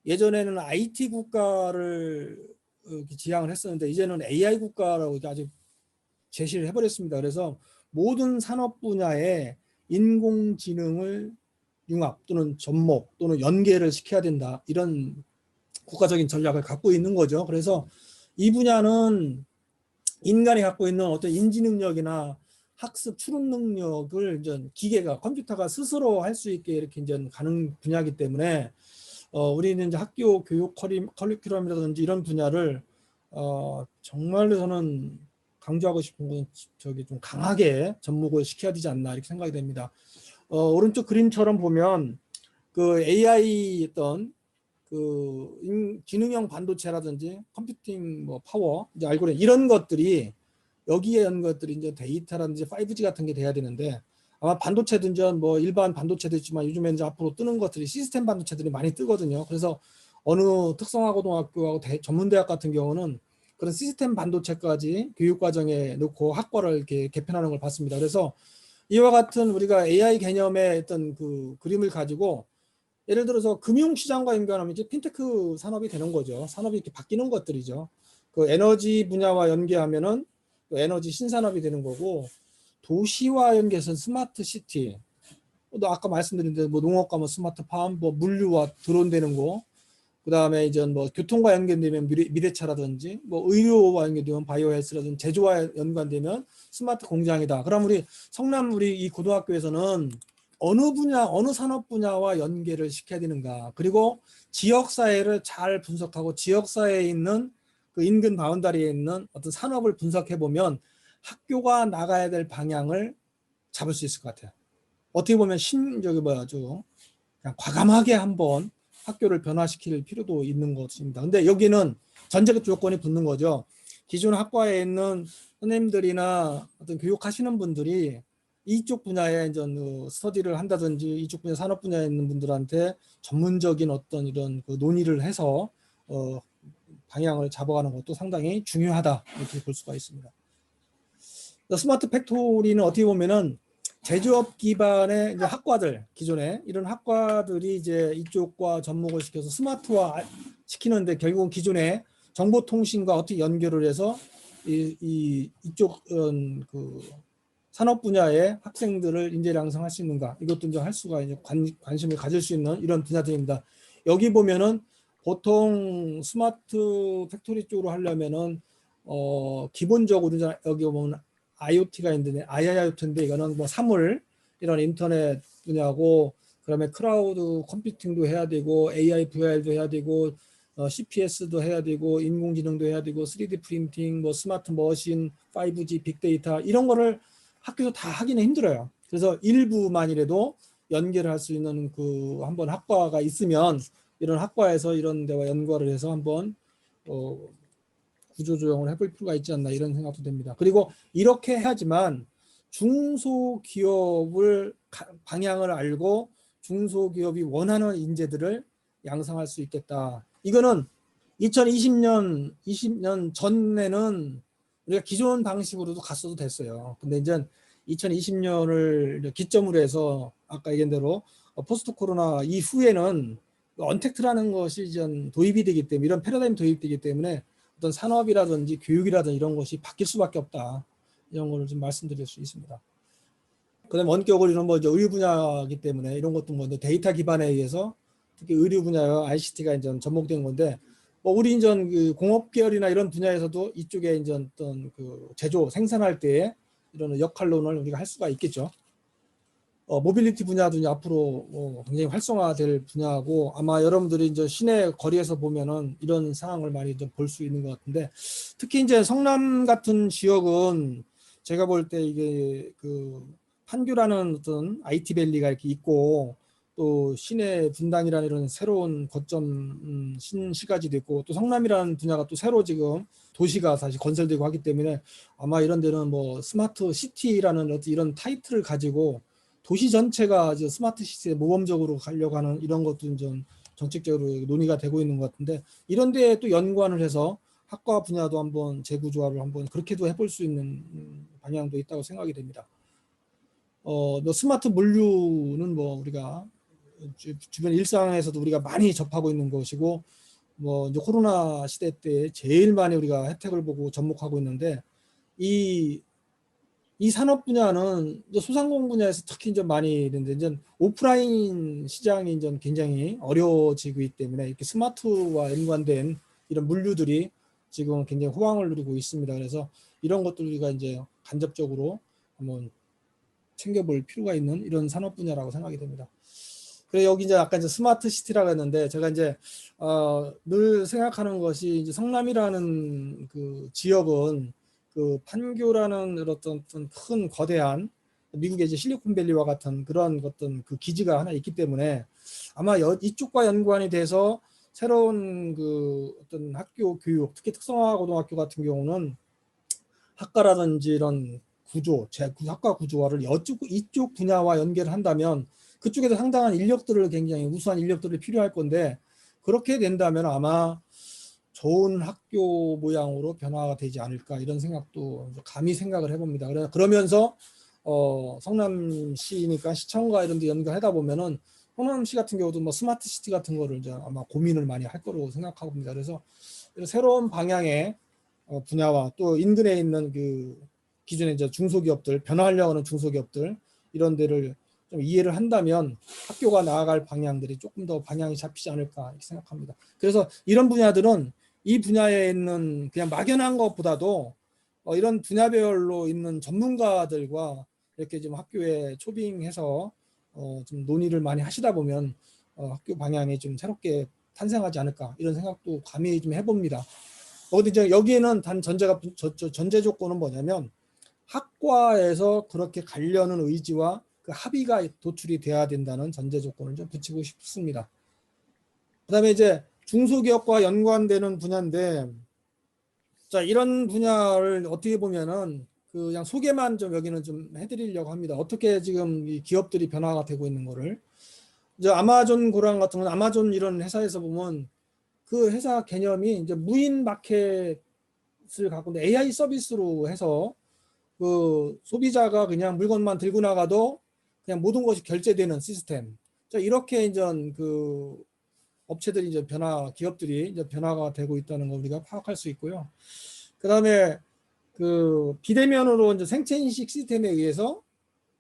예전에는 IT 국가를 지향을 했었는데 이제는 AI 국가라고 아주 제시를 해버렸습니다. 그래서 모든 산업 분야에 인공지능을 융합 또는 접목 또는 연계를 시켜야 된다, 이런 국가적인 전략을 갖고 있는 거죠. 그래서 이 분야는 인간이 갖고 있는 어떤 인지 능력이나 학습 추론 능력을 이제 기계가 컴퓨터가 스스로 할 수 있게 이렇게 이제 가는 분야이기 때문에 우리는 이제 학교 교육 커리큘럼이라든지 이런 분야를 정말로 저는 강조하고 싶은 건 저기 좀 강하게 접목을 시켜야 되지 않나 이렇게 생각이 됩니다. 오른쪽 그림처럼 보면 그 AI 어떤 그 지능형 반도체라든지 컴퓨팅 뭐 파워 이제 알고리즘 이런 것들이 여기에 있는 것들이 이제 데이터라든지 5G 같은 게 돼야 되는데 아마 반도체든지 뭐 일반 반도체도 있지만 요즘에 이제 앞으로 뜨는 것들이 시스템 반도체들이 많이 뜨거든요. 그래서 어느 특성화고등학교하고 전문대학 같은 경우는 그런 시스템 반도체까지 교육과정에 넣고 학과를 이렇게 개편하는 걸 봤습니다. 그래서 이와 같은 우리가 AI 개념의 어떤 그 그림을 가지고 예를 들어서 금융시장과 연결하면 이제 핀테크 산업이 되는 거죠. 산업이 이렇게 바뀌는 것들이죠. 그 에너지 분야와 연계하면은 에너지 신산업이 되는 거고 도시와 연계해서 스마트 시티. 또 아까 말씀드린 대로 뭐 농업 가면 스마트팜, 뭐 물류와 드론 되는 거. 그다음에 이제 뭐 교통과 연결되면 미래차라든지 뭐 의료와 연결되면 바이오헬스라든지 제조와 연관되면 스마트 공장이다. 그럼 우리 성남 우리 이 고등학교에서는 어느 분야, 어느 산업 분야와 연계를 시켜야 되는가. 그리고 지역 사회를 잘 분석하고 지역 사회에 있는 그 인근 바운다리에 있는 어떤 산업을 분석해 보면 학교가 나가야 될 방향을 잡을 수 있을 것 같아요. 어떻게 보면 저기 뭐야, 좀 그냥 과감하게 한번 학교를 변화시킬 필요도 있는 것입니다. 근데 여기는 전제적 조건이 붙는 거죠. 기존 학과에 있는 선생님들이나 어떤 교육하시는 분들이 이쪽 분야에 이제 스터디를 한다든지 이쪽 분야 산업 분야에 있는 분들한테 전문적인 어떤 이런 그 논의를 해서 방향을 잡아가는 것도 상당히 중요하다 이렇게 볼 수가 있습니다. 스마트 팩토리는 어떻게 보면은 제조업 기반의 이제 학과들 기존에 이런 학과들이 이제 이쪽과 접목을 시켜서 스마트화 시키는데 결국은 기존에 정보통신과 어떻게 연결을 해서 이쪽 그 산업 분야의 학생들을 인재 양성할 수 있는가 이것도 이제 할 수가 이제 관심을 가질 수 있는 이런 분야들입니다. 여기 보면은 보통 스마트 팩토리 쪽으로 하려면은 기본적으로 여기 보면 IoT가 있는데 IIoT인데 이거는 뭐 사물 이런 인터넷 분야고 그다음에 클라우드 컴퓨팅도 해야 되고 AI VR도 해야 되고 CPS도 해야 되고 인공지능도 해야 되고 3D 프린팅 뭐 스마트 머신 5G 빅데이터 이런 거를 학교에서 다 하기는 힘들어요. 그래서 일부만이라도 연계를 할 수 있는 그 한번 학과가 있으면 이런 학과에서 이런 데와 연관을 해서 한번 구조조정을 해볼 필요가 있지 않나 이런 생각도 됩니다. 그리고 이렇게 해야지만 중소기업을 방향을 알고 중소기업이 원하는 인재들을 양성할 수 있겠다. 이거는 2020년 전에는 우리가 기존 방식으로도 갔어도 됐어요. 근데 이제 2020년을 기점으로 해서 아까 얘기한 대로 포스트 코로나 이후에는 언택트라는 것이 이제 도입이 되기 때문에 이런 패러다임 도입되기 때문에 어떤 산업이라든지 교육이라든지 이런 것이 바뀔 수밖에 없다. 이런 거를 좀 말씀드릴 수 있습니다. 그다음에 원격으로 이런 뭐 이제 의료 분야이기 때문에 이런 것도 뭐 데이터 기반에 의해서 특히 의료 분야와 ICT가 이제 접목된 건데 뭐 우리 이제 그 공업 계열이나 이런 분야에서도 이쪽에 이제 어떤 그 제조 생산할 때 이런 역할론을 우리가 할 수가 있겠죠. 모빌리티 분야도 이제 앞으로 굉장히 활성화될 분야고 아마 여러분들이 이제 시내 거리에서 보면은 이런 상황을 많이 좀 볼 수 있는 것 같은데 특히 이제 성남 같은 지역은 제가 볼 때 이게 그 판교라는 어떤 IT 밸리가 이렇게 있고 또 시내 분당이라는 이런 새로운 거점 신시가지도 있고 또 성남이라는 분야가 또 새로 지금 도시가 다시 건설되고 하기 때문에 아마 이런 데는 뭐 스마트 시티라는 어떤 이런 타이틀을 가지고 도시 전체가 이제 스마트 시티에 모범적으로 가려고 하는 이런 것도 좀 정책적으로 논의가 되고 있는 것 같은데 이런 데에 또 연관을 해서 학과 분야도 한번 재구조화를 한번 그렇게도 해볼 수 있는 방향도 있다고 생각이 됩니다. 뭐 스마트 물류는 뭐 우리가 주변 일상에서도 우리가 많이 접하고 있는 것이고 뭐 이제 코로나 시대 때 제일 많이 우리가 혜택을 보고 접목하고 있는데 이 산업 분야는 이제 소상공 분야에서 특히 이제 많이 있는데 이제 오프라인 시장이 이제 굉장히 어려워지고 있기 때문에 이렇게 스마트와 연관된 이런 물류들이 지금 굉장히 호황을 누리고 있습니다. 그래서 이런 것들 우리가 이제 간접적으로 한번 챙겨볼 필요가 있는 이런 산업 분야라고 생각이 됩니다. 그래 여기 이제 아까 이제 스마트 시티라고 했는데 제가 이제 늘 생각하는 것이 이제 성남이라는 그 지역은 그 판교라는 어떤 큰 거대한 미국의 이제 실리콘밸리와 같은 그런 어떤 그 기지가 하나 있기 때문에 아마 이쪽과 연관이 돼서 새로운 그 어떤 학교 교육, 특히 특성화 고등학교 같은 경우는 학과라든지 이런 구조, 학과 구조화를 이쪽 분야와 연계를 한다면 그쪽에도 상당한 인력들을 굉장히 우수한 인력들이 필요할 건데 그렇게 된다면 아마 좋은 학교 모양으로 변화가 되지 않을까 이런 생각도 감히 생각을 해봅니다. 그러면서 성남시니까 시청과 이런 데 연결하다 보면은 성남시 같은 경우도 뭐 스마트 시티 같은 거를 이제 아마 고민을 많이 할 거라고 생각하고 봅니다. 그래서 새로운 방향의 분야와 또 인근에 있는 그 기존의 이제 중소기업들, 변화하려고 하는 중소기업들 이런 데를 좀 이해를 한다면 학교가 나아갈 방향들이 조금 더 방향이 잡히지 않을까 이렇게 생각합니다. 그래서 이런 분야들은 이 분야에 있는 그냥 막연한 것보다도 이런 분야별로 있는 전문가들과 이렇게 좀 학교에 초빙해서 좀 논의를 많이 하시다 보면 학교 방향이 좀 새롭게 탄생하지 않을까 이런 생각도 감히 좀 해봅니다. 근데 이제 여기에는 단 전제 조건은 뭐냐면 학과에서 그렇게 가려는 의지와 그 합의가 도출이 돼야 된다는 전제 조건을 좀 붙이고 싶습니다. 그다음에 이제 중소기업과 연관되는 분야인데, 자 이런 분야를 어떻게 보면은 그냥 소개만 좀 여기는 좀 해드리려고 합니다. 어떻게 지금 이 기업들이 변화가 되고 있는 거를 이제 아마존 고랑 같은 건 아마존 이런 회사에서 보면 그 회사 개념이 이제 무인 마켓을 갖고 AI 서비스로 해서 그 소비자가 그냥 물건만 들고 나가도 그냥 모든 것이 결제되는 시스템. 자, 이렇게 이제 그 업체들이 이제 기업들이 이제 변화가 되고 있다는 걸 우리가 파악할 수 있고요. 그 다음에 그 비대면으로 이제 생체 인식 시스템에 의해서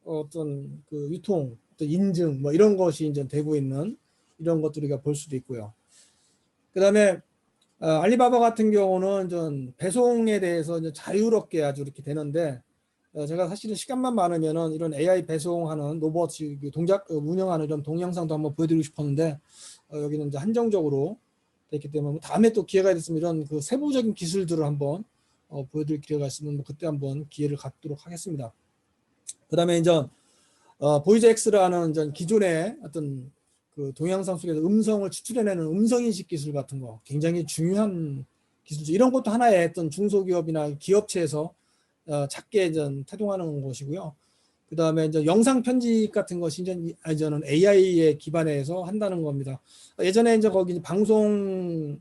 어떤 그 유통, 어떤 인증 뭐 이런 것이 이제 되고 있는 이런 것들 우리가 볼 수도 있고요. 그 다음에 알리바바 같은 경우는 좀 배송에 대해서 이제 자유롭게 아주 이렇게 되는데 제가 사실은 시간만 많으면은 이런 AI 배송하는 로봇 동작 운영하는 이런 동영상도 한번 보여드리고 싶었는데 여기는 이제 한정적으로 됐기 때문에 다음에 또 기회가 있으면 이런 그 세부적인 기술들을 한번 보여드릴 기회가 있으면 뭐 그때 한번 기회를 갖도록 하겠습니다. 그다음에 이제 보이즈 X라는 이제 기존의 어떤 그 동영상 속에서 음성을 추출해내는 음성인식 기술 같은 거 굉장히 중요한 기술이죠. 이런 것도 하나의 어떤 중소기업이나 기업체에서 작게 태동하는 것이고요. 그 다음에 이제 영상 편집 같은 것이 이제는 AI에 기반해서 한다는 겁니다. 예전에 이제 거기 방송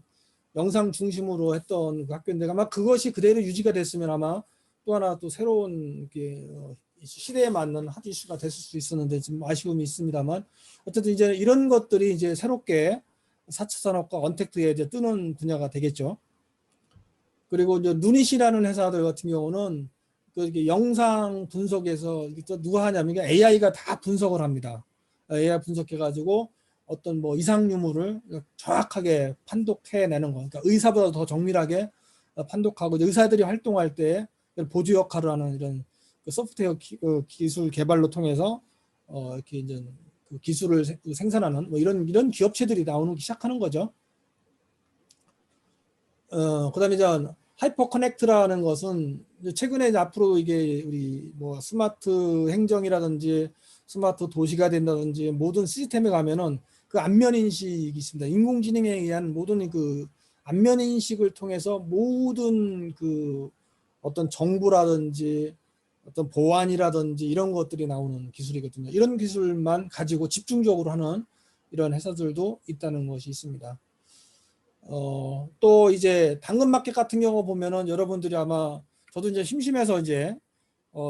영상 중심으로 했던 그 학교인데 아마 그것이 그대로 유지가 됐으면 아마 또 하나 또 새로운 시대에 맞는 핫 이슈가 됐을 수 있었는데 좀 아쉬움이 있습니다만 어쨌든 이제 이런 것들이 이제 새롭게 4차 산업과 언택트에 이제 뜨는 분야가 되겠죠. 그리고 이제 누닛이라는 회사들 같은 경우는 그 영상 분석에서 누가 하냐면 AI가 다 분석을 합니다. AI 분석해가지고 어떤 뭐 이상 유무를 정확하게 판독해내는 거. 그러니까 의사보다 더 정밀하게 판독하고 의사들이 활동할 때 보조 역할을 하는 이런 소프트웨어 기술 개발로 통해서 이렇게 이제 그 기술을 생산하는 뭐 이런 기업체들이 나오기 시작하는 거죠. 그다음에 이제 하이퍼 커넥트라는 것은 최근에 앞으로 이게 우리 뭐 스마트 행정이라든지 스마트 도시가 된다든지 모든 시스템에 가면은 그 안면 인식이 있습니다. 인공지능에 의한 모든 그 안면 인식을 통해서 모든 그 어떤 정보라든지 어떤 보안이라든지 이런 것들이 나오는 기술이거든요. 이런 기술만 가지고 집중적으로 하는 이런 회사들도 있다는 것이 있습니다. 또 이제 당근마켓 같은 경우 보면은 여러분들이 아마 저도 이제 심심해서 이제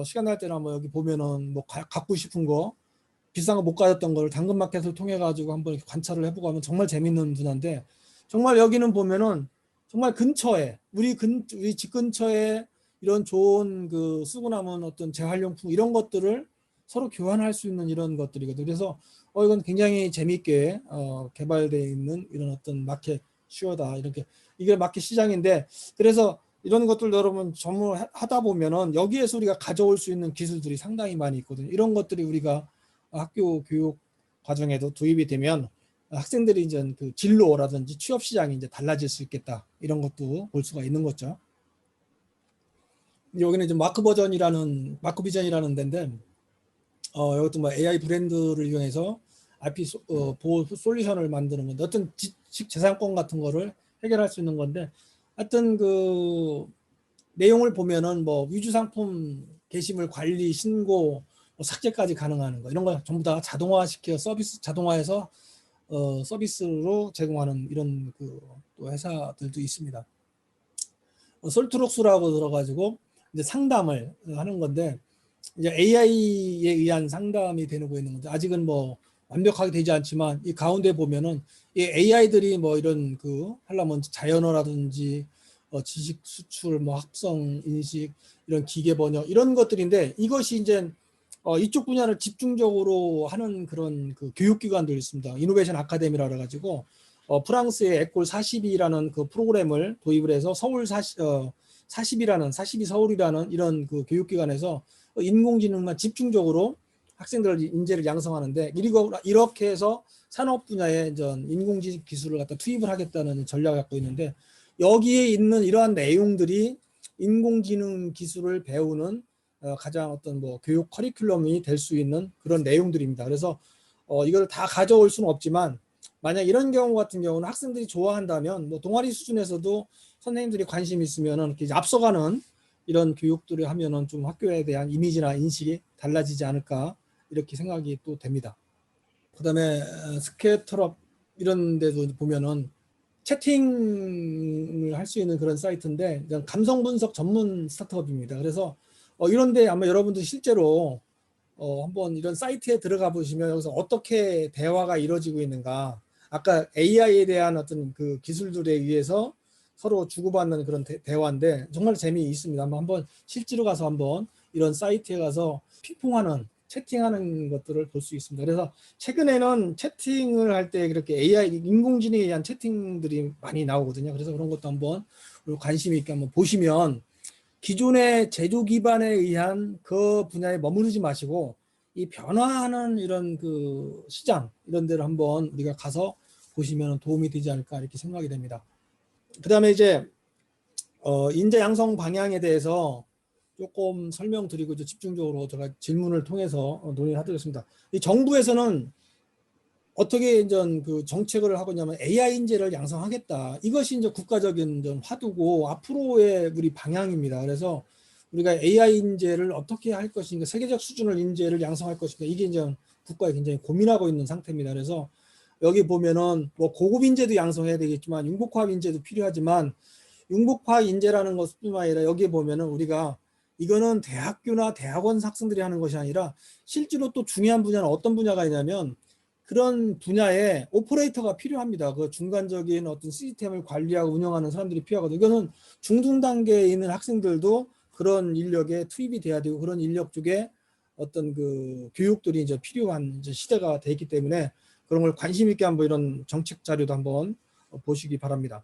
시간 날 때는 한번 여기 보면은 뭐 갖고 싶은 거 비싼 거 못 가졌던 걸 당근마켓을 통해 가지고 한번 이렇게 관찰을 해보고 하면 정말 재밌는 분야인데 정말 여기는 보면은 정말 근처에 우리 집 근처에 이런 좋은 그 쓰고 남은 어떤 재활용품 이런 것들을 서로 교환할 수 있는 이런 것들이거든요. 그래서 이건 굉장히 재미있게 개발되어 있는 이런 어떤 마켓 슈어다 이렇게 이게 마켓 시장인데 그래서 이런 것들 여러분 전문하다 보면은 여기에서 우리가 가져올 수 있는 기술들이 상당히 많이 있거든요. 이런 것들이 우리가 학교 교육 과정에도 도입이 되면 학생들이 이제 그 진로라든지 취업 시장이 이제 달라질 수 있겠다. 이런 것도 볼 수가 있는 거죠. 여기는 이제 마크 비전이라는 데인데, 이것도 뭐 AI 브랜드를 이용해서 IP 보호 솔루션을 만드는 건데, 어떤 지식재산권 같은 거를 해결할 수 있는 건데, 하여튼 그 내용을 보면은 뭐 위조 상품 게시물 관리, 신고, 뭐 삭제까지 가능한 거, 이런 거 전부 다 자동화시켜 자동화해서 서비스로 제공하는 이런 그 또 회사들도 있습니다. 솔트록스라고 들어가지고 이제 상담을 하는 건데, 이제 AI에 의한 상담이 되고 있는 건데, 아직은 뭐 완벽하게 되지 않지만 이 가운데 보면은 이 AI들이 뭐 이런 그 하려면 자연어라든지 지식 수출, 뭐 합성 인식, 이런 기계 번역 이런 것들인데, 이것이 이제 이쪽 분야를 집중적으로 하는 그런 그 교육기관들이 있습니다. 이노베이션 아카데미라 그래가지고 프랑스의 에콜 42라는 그 프로그램을 도입을 해서 서울 42 서울이라는 이런 그 교육기관에서 인공지능만 집중적으로 학생들 인재를 양성하는데, 그리고 이렇게 해서 산업 분야에 인공지능 기술을 갖다 투입을 하겠다는 전략을 갖고 있는데, 여기에 있는 이러한 내용들이 인공지능 기술을 배우는 가장 어떤 뭐 교육 커리큘럼이 될 수 있는 그런 내용들입니다. 그래서 이걸 다 가져올 수는 없지만, 만약 이런 경우 같은 경우는 학생들이 좋아한다면 뭐 동아리 수준에서도 선생님들이 관심 있으면은 이렇게 앞서가는 이런 교육들을 하면은 좀 학교에 대한 이미지나 인식이 달라지지 않을까, 이렇게 생각이 또 됩니다. 그다음에 스케터럽 이런 데도 보면은 채팅을 할 수 있는 그런 사이트인데, 감성 분석 전문 스타트업입니다. 그래서 이런데 아마 여러분들 실제로 한번 이런 사이트에 들어가 보시면 여기서 어떻게 대화가 이루어지고 있는가, 아까 AI에 대한 어떤 그 기술들에 의해서 서로 주고받는 그런 대화인데 정말 재미있습니다. 한번 실제로 가서 한번 이런 사이트에 가서 핑퐁하는, 채팅하는 것들을 볼 수 있습니다. 그래서 최근에는 채팅을 할 때 그렇게 AI 인공지능에 대한 채팅들이 많이 나오거든요. 그래서 그런 것도 한번 관심 있게 한번 보시면, 기존의 제조 기반에 의한 그 분야에 머무르지 마시고 이 변화하는 이런 그 시장, 이런 데를 한번 우리가 가서 보시면 도움이 되지 않을까, 이렇게 생각이 됩니다. 그 다음에 이제 인재 양성 방향에 대해서 조금 설명드리고 이제 집중적으로 제가 질문을 통해서 논의를 하겠습니다. 이 정부에서는 어떻게 이제 그 정책을 하고 있냐면 AI 인재를 양성하겠다. 이것이 이제 국가적인 좀 화두고 앞으로의 우리 방향입니다. 그래서 우리가 AI 인재를 어떻게 할 것인가, 세계적 수준의 인재를 양성할 것인가, 이게 이제 국가에 굉장히 고민하고 있는 상태입니다. 그래서 여기 보면은 뭐 고급 인재도 양성해야 되겠지만 융복화학 인재도 필요하지만, 융복화학 인재라는 것뿐만 아니라 여기에 보면은 우리가 이거는 대학교나 대학원 학생들이 하는 것이 아니라 실제로 또 중요한 분야는 어떤 분야가 있냐면, 그런 분야에 오퍼레이터가 필요합니다. 그 중간적인 어떤 시스템을 관리하고 운영하는 사람들이 필요하거든요. 이거는 중등 단계에 있는 학생들도 그런 인력에 투입이 돼야 되고, 그런 인력 쪽에 어떤 그 교육들이 이제 필요한 이제 시대가 되기 때문에 그런 걸 관심 있게 한번 이런 정책 자료도 한번 보시기 바랍니다.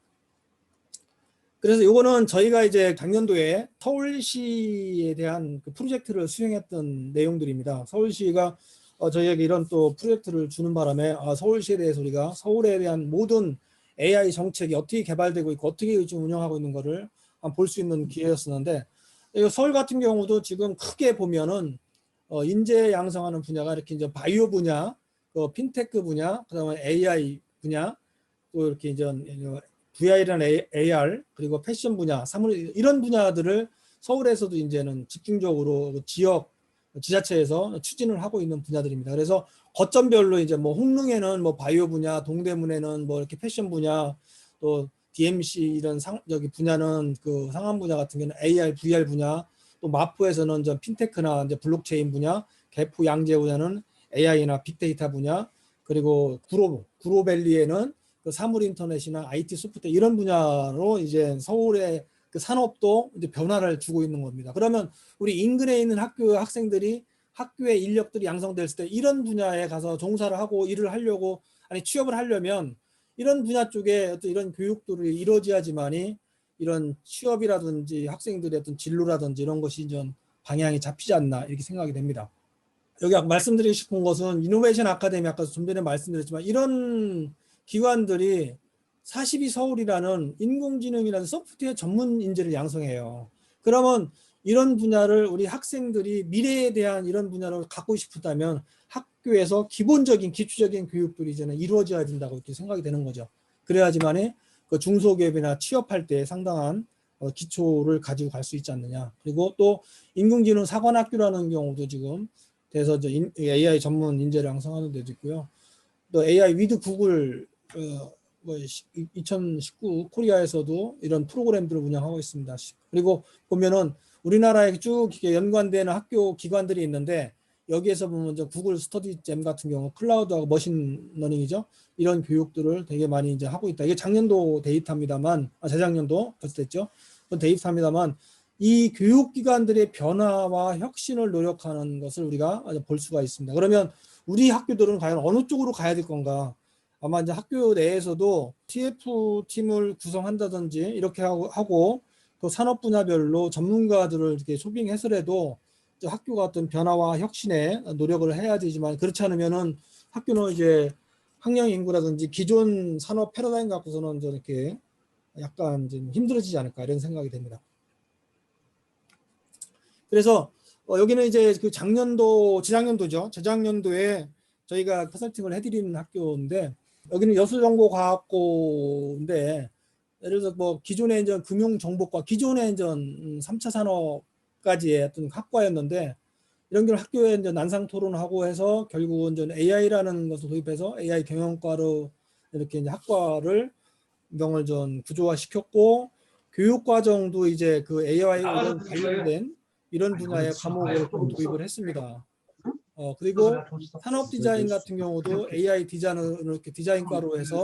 그래서 이거는 저희가 이제 작년도에 서울시에 대한 그 프로젝트를 수행했던 내용들입니다. 서울시가 저희에게 이런 또 프로젝트를 주는 바람에 서울시에 대해서 우리가 서울에 대한 모든 AI 정책이 어떻게 개발되고 있고 어떻게 지금 운영하고 있는 거를 볼 수 있는 기회였었는데, 서울 같은 경우도 지금 크게 보면은 인재 양성하는 분야가 이렇게 이제 바이오 분야, 핀테크 분야, 그다음에 AI 분야, 또 이렇게 이제 VR이나 AR, 그리고 패션 분야, 사물, 이런 분야들을 서울에서도 이제는 집중적으로 지역 지자체에서 추진을 하고 있는 분야들입니다. 그래서 거점별로 이제 뭐 홍릉에는 뭐 바이오 분야, 동대문에는 뭐 이렇게 패션 분야, 또 DMC 이런 여기 분야는 그 상암 분야 같은 경우는 AR, VR 분야, 또 마포에서는 이제 핀테크나 이제 블록체인 분야, 개포 양재 분야는 AI나 빅데이터 분야, 그리고 구로밸리에는 그 사물 인터넷이나 IT 소프트웨어 이런 분야로 이제 서울의 그 산업도 이제 변화를 주고 있는 겁니다. 그러면 우리 인근에 있는 학교 학생들이 학교의 인력들이 양성됐을 때 이런 분야에 가서 종사를 하고 일을 하려고, 아니 취업을 하려면 이런 분야 쪽에 어떤 이런 교육들이 이루어져야지만이 이런 취업이라든지 학생들의 어떤 진로라든지 이런 것이 좀 방향이 잡히지 않나 이렇게 생각이 됩니다. 여기 말씀드리고 싶은 것은 이노베이션 아카데미 아까 좀 전에 말씀드렸지만 이런 기관들이 42서울이라는 인공지능이라는 소프트웨어 전문 인재를 양성해요. 그러면 이런 분야를 우리 학생들이 미래에 대한 이런 분야를 갖고 싶다면 학교에서 기본적인 기초적인 교육들이 이제는 이루어져야 된다고 이렇게 생각이 되는 거죠. 그래야지만이 그 중소기업이나 취업할 때 상당한 기초를 가지고 갈 수 있지 않느냐. 그리고 또 인공지능 사관학교라는 경우도 지금 돼서 AI 전문 인재를 양성하는 데도 있고요. 또 AI 위드 구글 2019 코리아에서도 이런 프로그램들을 운영하고 있습니다. 그리고 보면은 우리나라에 쭉 연관되는 학교 기관들이 있는데 여기에서 보면 구글 스터디잼 같은 경우 클라우드하고 머신러닝이죠. 이런 교육들을 되게 많이 이제 하고 있다. 이게 작년도 데이터입니다만, 재작년도 벌써 됐죠. 그건 데이터입니다만 이 교육기관들의 변화와 혁신을 노력하는 것을 우리가 볼 수가 있습니다. 그러면 우리 학교들은 과연 어느 쪽으로 가야 될 건가? 아마 이제 학교 내에서도 TF팀을 구성한다든지 이렇게 하고 또 산업 분야별로 전문가들을 이렇게 소빙해서라도 학교가 어떤 변화와 혁신에 노력을 해야 되지만 그렇지 않으면은 학교는 이제 학령 인구라든지 기존 산업 패러다임 갖고서는 좀 이렇게 약간 좀 힘들어지지 않을까 이런 생각이 됩니다. 그래서 여기는 이제 그 재작년도에 저희가 컨설팅을 해드리는 학교인데 여기는 여수정보과학고인데 예를 들어서 뭐 기존의 이제 금융정보과, 기존의 이제 3차 산업까지의 어떤 학과였는데 이런 걸 학교에 이제 난상 토론하고 해서 결국은 이제 AI라는 것을 도입해서 AI 경영과로 이렇게 이제 학과를 명을 좀 구조화시켰고 교육과정도 이제 그 AI 이런 관련된 이런 분야의 과목을 좀 도입을 했습니다. 그리고 산업 디자인 같은 경우도 AI 디자인을 이렇게 디자인과로 해서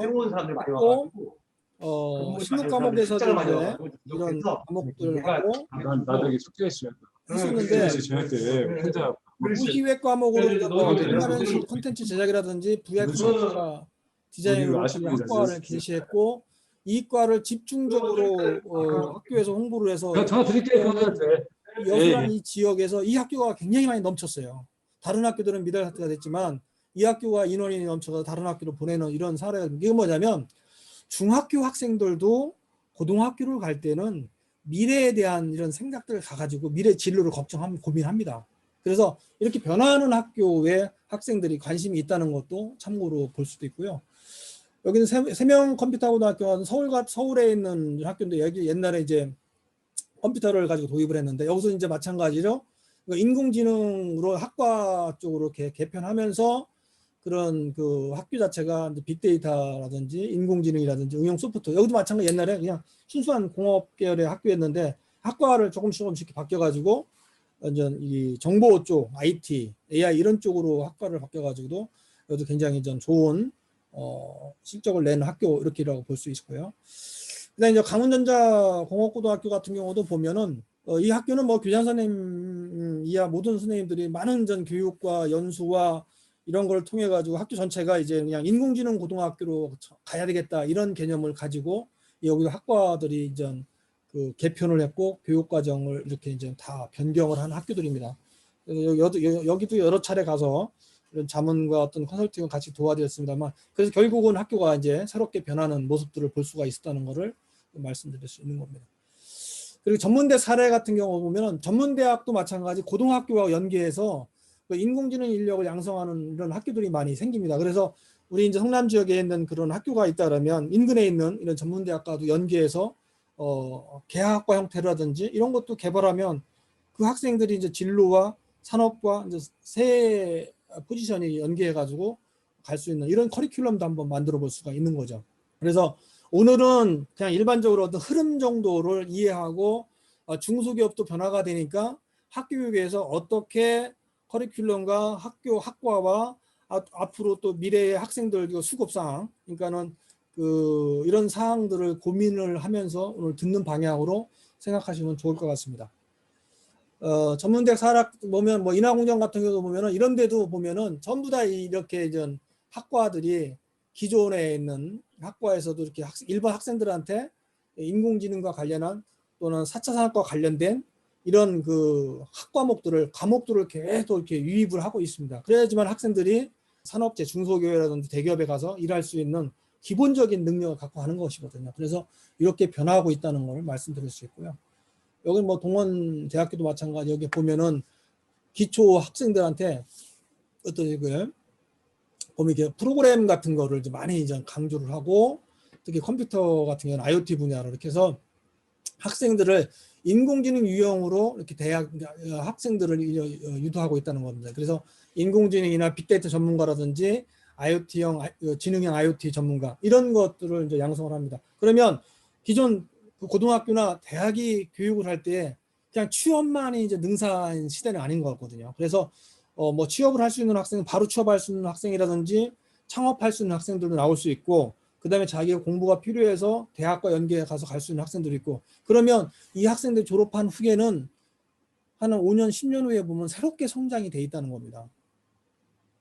또 신문 과목에서도 이제 이런 과목들을 하고 나중에 숙제 있으면 했었는데 저녁 때 혼자 무기획 과목으로 화면식 콘텐츠 제작이라든지 VR 콘텐츠가 디자인으로 학과를 개시했고 이 과를 집중적으로 학교에서 홍보를 해서 전화 드릴게요. 여수라는 이 지역에서 이 학교가 굉장히 많이 넘쳤어요. 다른 학교들은 미달 사태가 됐지만 이 학교가 인원이 넘쳐서 다른 학교로 보내는 이런 사례가 이게 뭐냐면 중학교 학생들도 고등학교를 갈 때는 미래에 대한 이런 생각들을 가가지고 미래 진로를 고민합니다. 그래서 이렇게 변화하는 학교에 학생들이 관심이 있다는 것도 참고로 볼 수도 있고요. 여기는 세명 컴퓨터고등학교는 서울에 있는 학교인데 여기 옛날에 이제 컴퓨터를 가지고 도입을 했는데 여기서 이제 마찬가지로 인공지능으로 학과 쪽으로 이렇게 개편하면서 그런 그 학교 자체가 빅데이터라든지 인공지능이라든지 응용 소프트 여기도 마찬가지 옛날에 그냥 순수한 공업 계열의 학교였는데 학과를 조금씩 바뀌어가지고 완전 이 정보 쪽 IT, AI 이런 쪽으로 학과를 바뀌어가지고도 여기도 굉장히 좀 좋은 실적을 낸 학교 이렇게라고 볼 수 있고요. 그다음에 이제 강원전자공업고등학교 같은 경우도 보면은 이 학교는 뭐 교장 선생님 이하 모든 선생님들이 많은 전 교육과 연수와 이런 걸 통해 가지고 학교 전체가 이제 그냥 인공지능 고등학교로 가야 되겠다 이런 개념을 가지고 여기 학과들이 이제 그 개편을 했고 교육 과정을 이렇게 이제 다 변경을 한 학교들입니다. 그래서 여기도 여러 차례 가서 이런 자문과 어떤 컨설팅을 같이 도와드렸습니다만 그래서 결국은 학교가 이제 새롭게 변하는 모습들을 볼 수가 있었다는 것을 말씀드릴 수 있는 겁니다. 그리고 전문대 사례 같은 경우 보면 전문대학도 마찬가지 고등학교와 연계해서 인공지능 인력을 양성하는 이런 학교들이 많이 생깁니다. 그래서 우리 이제 성남 지역에 있는 그런 학교가 있다 그러면 인근에 있는 이런 전문대학과도 연계해서 개학과 형태라든지 이런 것도 개발하면 그 학생들이 이제 진로와 산업과 이제 새 포지션이 연계해 가지고 갈 수 있는 이런 커리큘럼도 한번 만들어 볼 수가 있는 거죠. 그래서 오늘은 그냥 일반적으로 어떤 흐름 정도를 이해하고 중소기업도 변화가 되니까 학교교육에서 어떻게 커리큘럼과 학과와 앞으로 또 미래의 학생들 수급사항 그러니까는 그 이런 사항들을 고민을 하면서 오늘 듣는 방향으로 생각하시면 좋을 것 같습니다. 전문대학 사학 보면 뭐 인하공정 같은 경우도 보면은 이런 데도 보면은 전부 다 이렇게 이제 학과들이 기존에 있는 학과에서도 이렇게 일반 학생들한테 인공지능과 관련한 또는 4차 산업과 관련된 이런 그 과목들을 계속 이렇게 유입을 하고 있습니다. 그래야지만 학생들이 산업재, 중소기업이라든지 대기업에 가서 일할 수 있는 기본적인 능력을 갖고 하는 것이거든요. 그래서 이렇게 변화하고 있다는 걸 말씀드릴 수 있고요. 여기 뭐 동원대학교도 마찬가지. 여기 보면은 기초 학생들한테 어떤 이걸 보면 이렇게 프로그램 같은 거를 이제 많이 이제 강조를 하고, 특히 컴퓨터 같은 경우는 IoT 분야로 이렇게 해서 학생들을 인공지능 유형으로 이렇게 학생들을 유도하고 있다는 겁니다. 그래서 인공지능이나 빅데이터 전문가라든지 지능형 IoT 전문가 이런 것들을 이제 양성을 합니다. 그러면 기존 그 고등학교나 대학이 교육을 할 때 그냥 취업만이 이제 능사인 시대는 아닌 것 같거든요. 그래서 뭐 취업을 할 수 있는 학생은 바로 취업할 수 있는 학생이라든지 창업할 수 있는 학생들도 나올 수 있고, 그 다음에 자기가 공부가 필요해서 대학과 연계해 가서 갈 수 있는 학생들이 있고, 그러면 이 학생들 졸업한 후에는 한 5년, 10년 후에 보면 새롭게 성장이 돼 있다는 겁니다.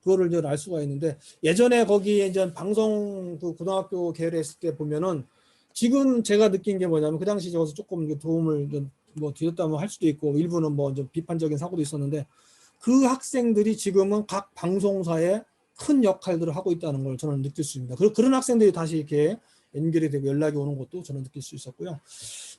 그거를 이제 알 수가 있는데, 예전에 거기에 이제 방송 그 고등학교 계열에 있을 때 보면은 지금 제가 느낀 게 뭐냐면, 그 당시 저서 조금 도움을 뭐 드렸다면 할 수도 있고, 일부는 뭐 좀 비판적인 사고도 있었는데, 그 학생들이 지금은 각 방송사에 큰 역할들을 하고 있다는 걸 저는 느낄 수 있습니다. 그런 학생들이 다시 이렇게 연결이 되고 연락이 오는 것도 저는 느낄 수 있었고요.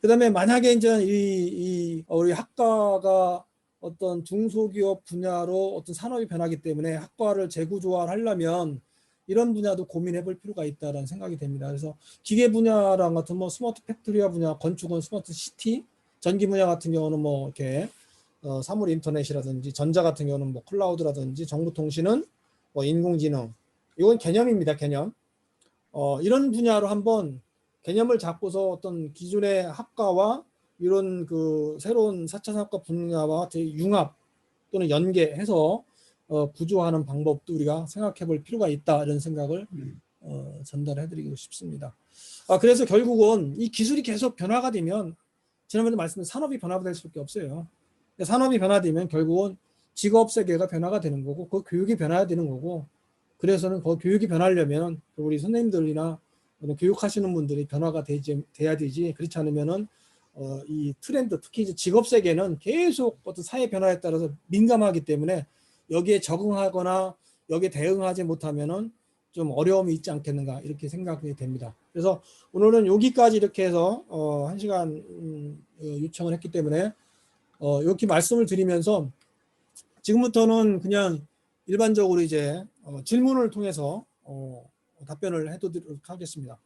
그다음에 만약에 이제 우리 학과가 어떤 중소기업 분야로 어떤 산업이 변하기 때문에 학과를 재구조화를 하려면 이런 분야도 고민해 볼 필요가 있다는 생각이 됩니다. 그래서 기계 분야랑 같은 뭐 스마트 팩토리화 분야, 건축은 스마트 시티, 전기 분야 같은 경우는 뭐 이렇게 사물 인터넷이라든지, 전자 같은 경우는 뭐 클라우드라든지, 정보통신은 뭐 인공지능, 이건 개념입니다. 개념. 이런 분야로 한번 개념을 잡고서 어떤 기존의 학과와 이런 그 새로운 4차 산업화 분야와 융합 또는 연계해서 구조하는 방법도 우리가 생각해 볼 필요가 있다, 이런 생각을 전달해 드리고 싶습니다. 그래서 결국은 이 기술이 계속 변화가 되면, 지난번에 말씀드린 산업이 변화될 수밖에 없어요. 산업이 변화되면 결국은 직업 세계가 변화가 되는 거고, 그 교육이 변화가 되는 거고, 그래서는 그 교육이 변하려면 우리 선생님들이나 교육하시는 분들이 변화가 돼야 되지, 그렇지 않으면은 이 트렌드, 특히 이제 직업 세계는 계속 어떤 사회 변화에 따라서 민감하기 때문에 여기에 적응하거나 여기에 대응하지 못하면은 좀 어려움이 있지 않겠는가, 이렇게 생각이 됩니다. 그래서 오늘은 여기까지 이렇게 해서 1시간 요청을 했기 때문에 이렇게 말씀을 드리면서 지금부터는 그냥 일반적으로 이제 질문을 통해서 답변을 해드리도록 하겠습니다.